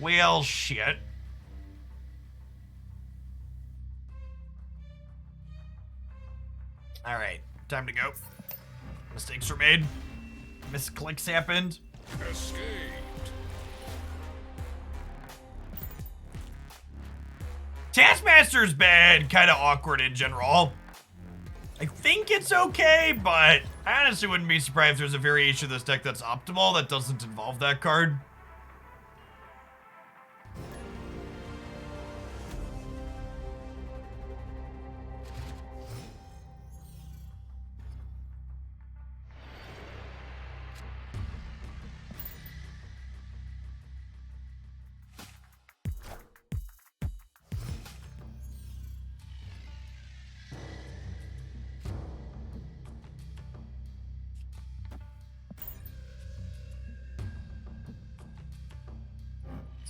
Well, shit. All right, time to go. Mistakes were made. Misclicks happened. Escaped. Taskmaster's been kind of awkward in general. I think it's okay, but I honestly wouldn't be surprised if there's a variation of this deck that's optimal that doesn't involve that card.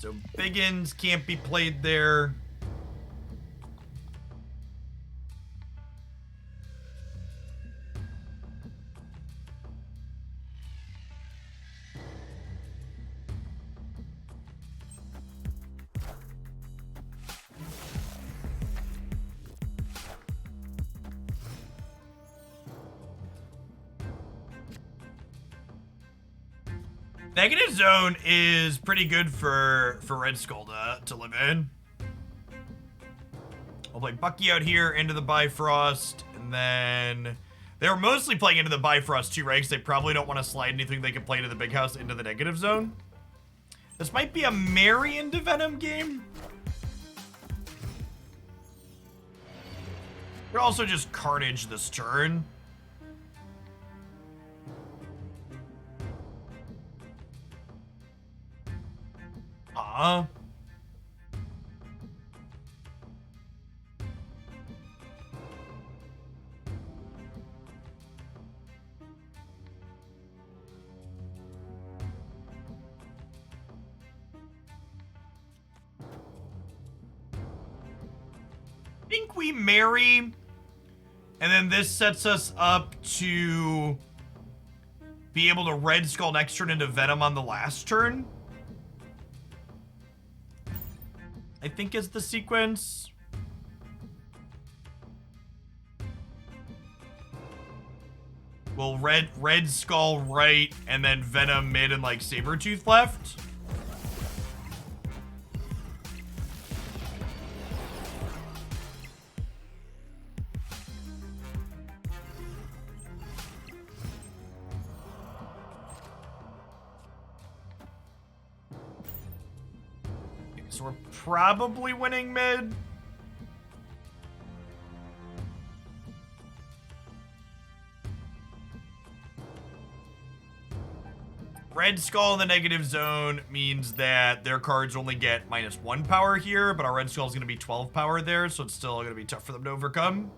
So Biggins can't be played there. Negative Zone is pretty good for Red Skull to live in. I'll play Bucky out here into the Bifrost, and then they were mostly playing into the Bifrost too, right? Because they probably don't want to slide anything they can play into the Big House into the Negative Zone. This might be a Marry into Venom game. Could also just Carnage this turn. I think we marry, and then this sets us up to be able to Red Skull next turn into Venom on the last turn. I think is the sequence. Well, Red Skull right, and then Venom mid and like Sabretooth left. So we're probably winning mid. Red Skull in the Negative Zone means that their cards only get -1 power here, but our Red Skull is going to be 12 power there, so it's still going to be tough for them to overcome.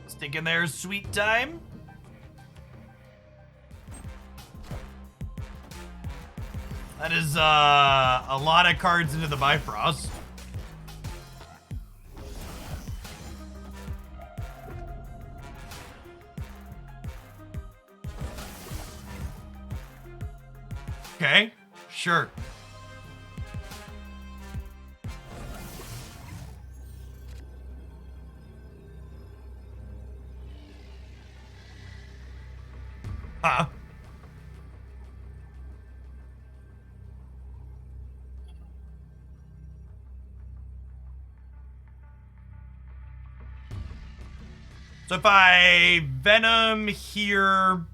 Stick in there, sweet time. That is a lot of cards into the Bifrost. Okay, sure. Huh. So if I Venom here,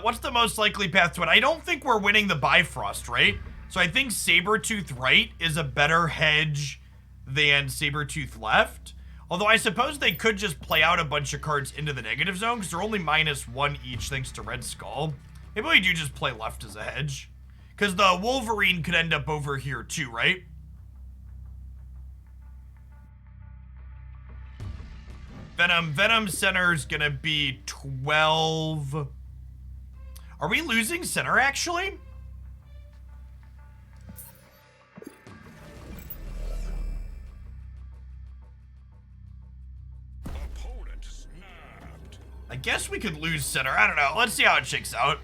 what's the most likely path to it? I don't think we're winning the Bifrost, right? So I think Sabretooth right is a better hedge than Sabretooth left. Although I suppose they could just play out a bunch of cards into the Negative Zone because they're only -1 each thanks to Red Skull. Maybe we do just play left as a hedge. Because the Wolverine could end up over here too, right? Venom center's gonna be 12. Are we losing center actually? Opponent snapped. I guess we could lose center. I don't know. Let's see how it shakes out.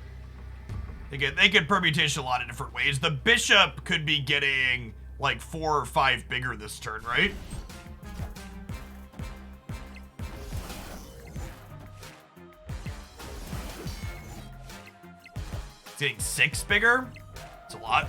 They could permutation a lot of different ways. The bishop could be getting like 4 or 5 bigger this turn, right? It's getting 6 bigger. It's a lot.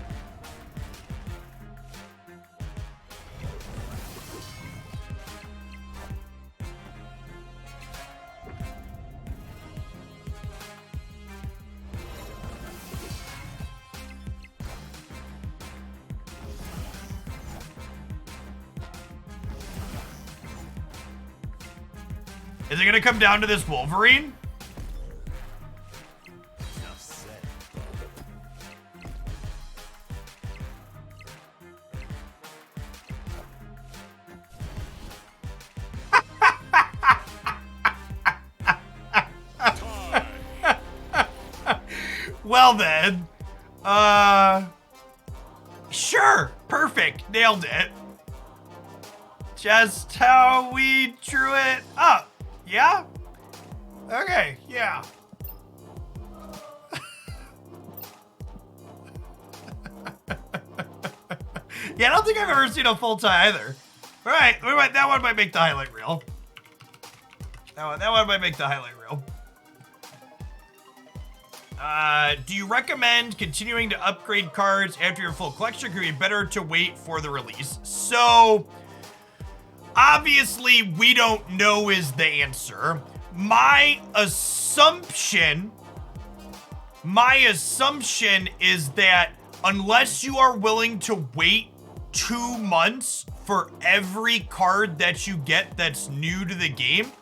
Is it gonna come down to this Wolverine? Enough said. Well then, sure, perfect, nailed it. Just how we drew it up. Yeah? Okay, yeah. Yeah, I don't think I've ever seen a full tie either. All right, that one might make the highlight reel. That one might make the highlight reel. Do you recommend continuing to upgrade cards after your full collection? Could it be better to wait for the release? So, obviously, we don't know is the answer. My assumption is that unless you are willing to wait 2 months for every card that you get that's new to the game,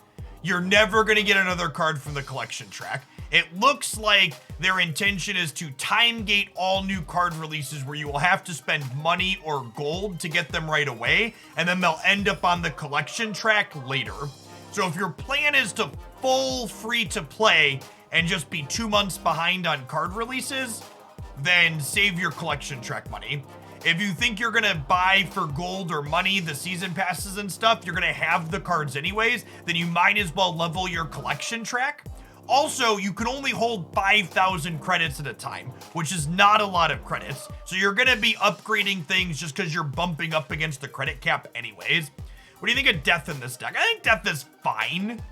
you're never going to get another card from the collection track. It looks like their intention is to time gate all new card releases where you will have to spend money or gold to get them right away, and then they'll end up on the collection track later. So if your plan is to full free to play and just be 2 months behind on card releases, then save your collection track money. If you think you're gonna buy for gold or money the season passes and stuff, you're gonna have the cards anyways, then you might as well level your collection track. Also, you can only hold 5,000 credits at a time, which is not a lot of credits. So you're gonna be upgrading things just because you're bumping up against the credit cap anyways. What do you think of Death in this deck? I think Death is fine.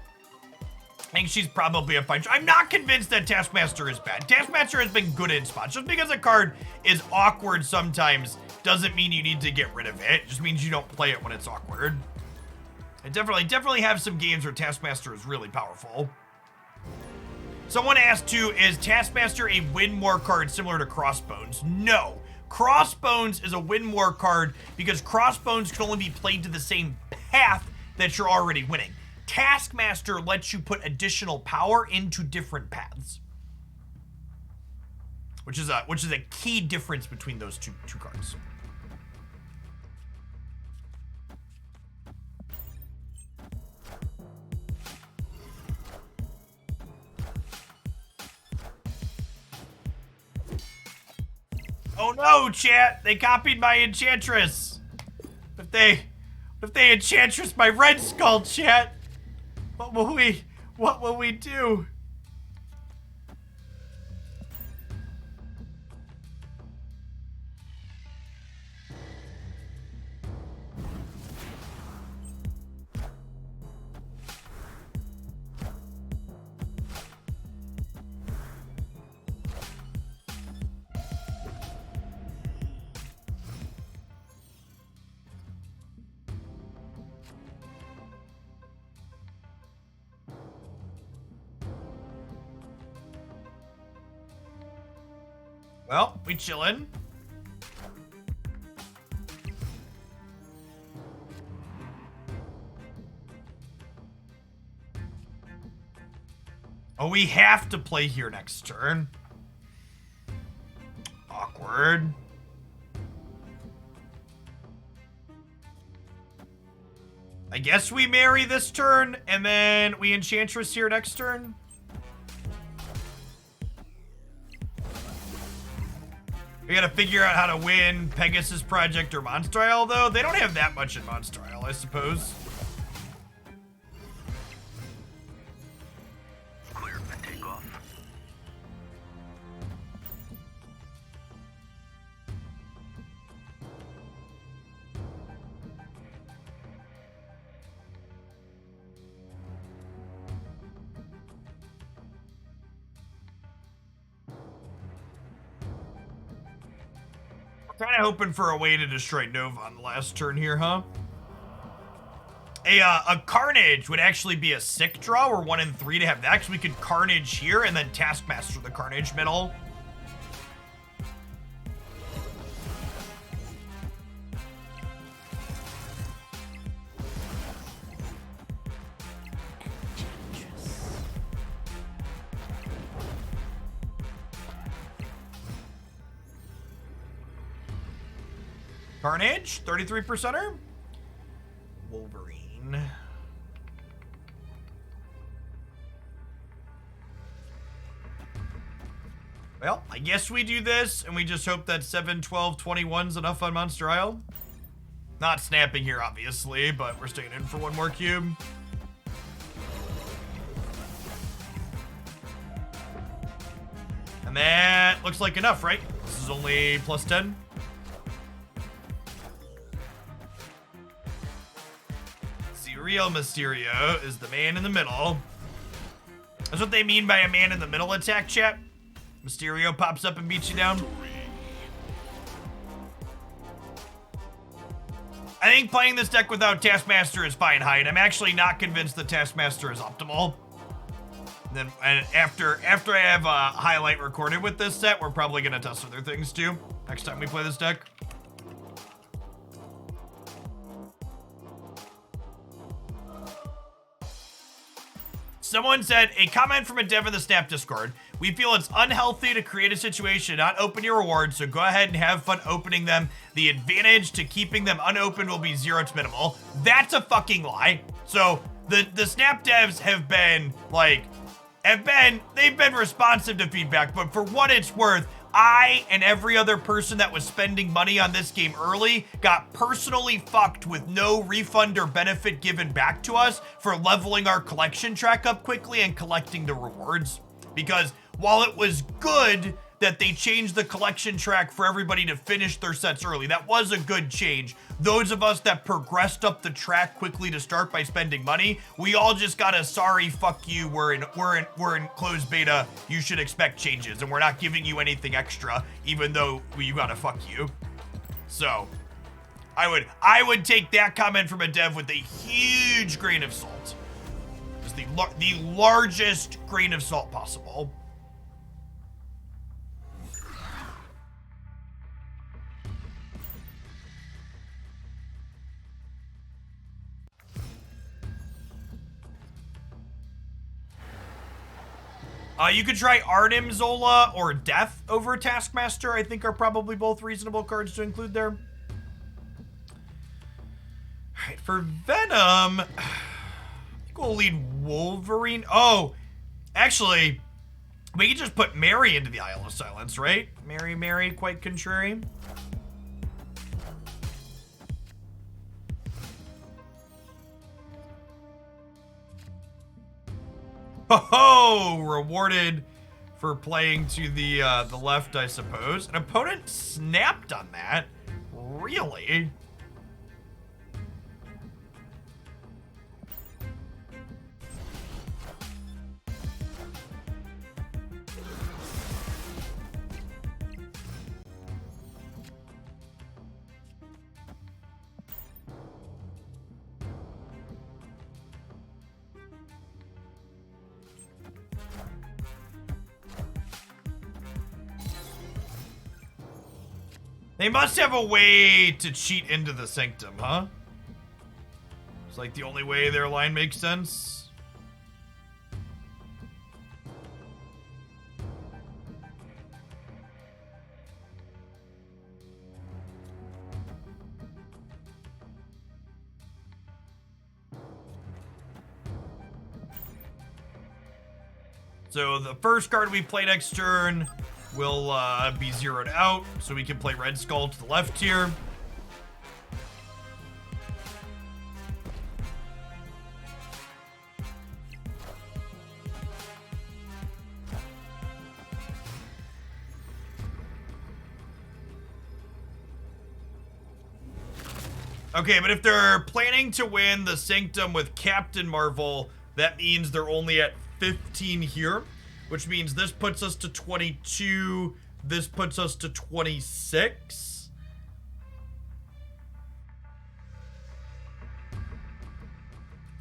I think she's probably a fine. I'm not convinced that Taskmaster is bad. Taskmaster has been good in spots. Just because a card is awkward sometimes doesn't mean you need to get rid of it. It just means you don't play it when it's awkward. I definitely have some games where Taskmaster is really powerful. Someone asked too, is Taskmaster a win more card similar to Crossbones? No. Crossbones is a win more card because Crossbones can only be played to the same path that you're already winning. Taskmaster lets you put additional power into different paths, which is a key difference between those two cards. Oh no, chat! They copied my Enchantress. If they Enchantress my Red Skull, chat, what will we do? Well, we chillin'. Oh, we have to play here next turn. Awkward. I guess we marry this turn, and then we Enchantress here next turn. We gotta figure out how to win Pegasus Project or Monster Isle, though. They don't have that much in Monster Isle, I suppose. Clear for takeoff. Kind of hoping for a way to destroy Nova on the last turn here, huh? A Carnage would actually be a sick draw. We're 1 and 3 to have that, because we could Carnage here and then Taskmaster the Carnage middle. Carnage, 33%er. Wolverine. Well, I guess we do this, and we just hope that 7, 12, 21's enough on Monster Isle. Not snapping here, obviously, but we're staying in for one more cube. And that looks like enough, right? This is only plus 10. Real Mysterio is the man in the middle. That's what they mean by a man in the middle attack, chat. Mysterio pops up and beats you down. I think playing this deck without Taskmaster is fine, Hyde. I'm actually not convinced that Taskmaster is optimal. And after I have a highlight recorded with this set, we're probably gonna test other things too next time we play this deck. Someone said, a comment from a dev in the Snap Discord. We feel it's unhealthy to create a situation, not open your rewards, so go ahead and have fun opening them. The advantage to keeping them unopened will be 0 to minimal. That's a fucking lie. So the Snap devs have been like, they've been responsive to feedback, but for what it's worth, I and every other person that was spending money on this game early got personally fucked with no refund or benefit given back to us for leveling our collection track up quickly and collecting the rewards. Because while it was good that they changed the collection track for everybody to finish their sets early, that was a good change. Those of us that progressed up the track quickly to start by spending money, we all just got a sorry, fuck you, we're in closed beta, you should expect changes, and we're not giving you anything extra, even though you gotta fuck you. So, I would take that comment from a dev with a huge grain of salt. Just the largest grain of salt possible. You could try Arnim Zola or Death over Taskmaster, I think are probably both reasonable cards to include there. All right, for Venom, I think we'll lead Wolverine. Oh, actually, we could just put Mary into the Isle of Silence, right? Mary, quite contrary. Oh, rewarded for playing to the left, I suppose. An opponent snapped on that. Really? They must have a way to cheat into the Sanctum, huh? It's like the only way their line makes sense. So the first card we play next turn will be zeroed out, so we can play Red Skull to the left here. Okay, but if they're planning to win the Sanctum with Captain Marvel, that means they're only at 15 here, which means this puts us to 22, this puts us to 26.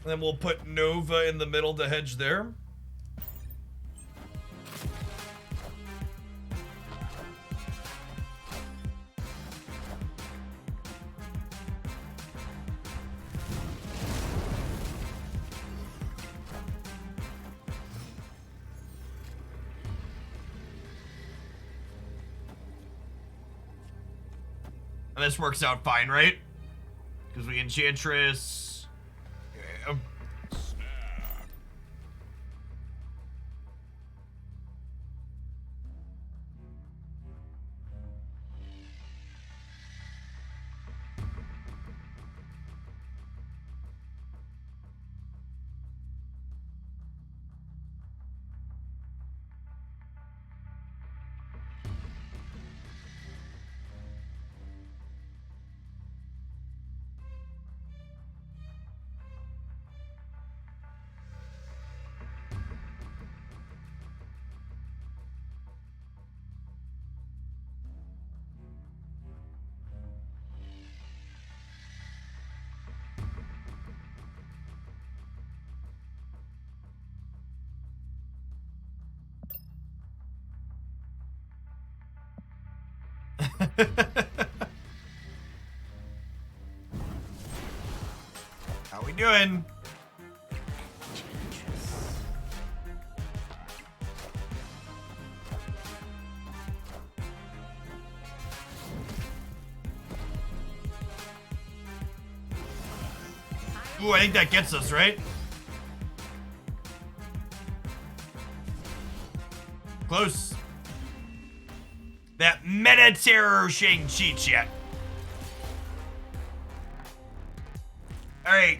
And then we'll put Nova in the middle to hedge there. And this works out fine, right? Because we Enchantress. Yeah. How we doing? Ooh, I think that gets us, right? Close. That meta terror Shang-Chi chat. Alright.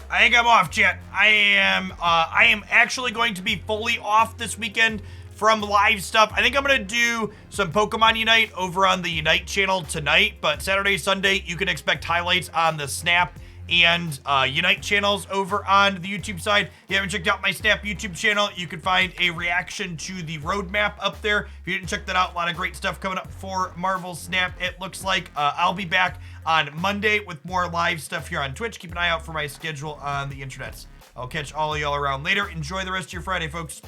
I think I'm off, chat. I am actually going to be fully off this weekend from live stuff. I think I'm gonna do some Pokemon Unite over on the Unite channel tonight, but Saturday, Sunday, you can expect highlights on the Snap and Unite channels over on the YouTube side. If you haven't checked out my Snap YouTube channel, you can find a reaction to the roadmap up there. If you didn't check that out, a lot of great stuff coming up for Marvel Snap, it looks like. I'll be back on Monday with more live stuff here on Twitch. Keep an eye out for my schedule on the internets. I'll catch all of y'all around later. Enjoy the rest of your Friday, folks.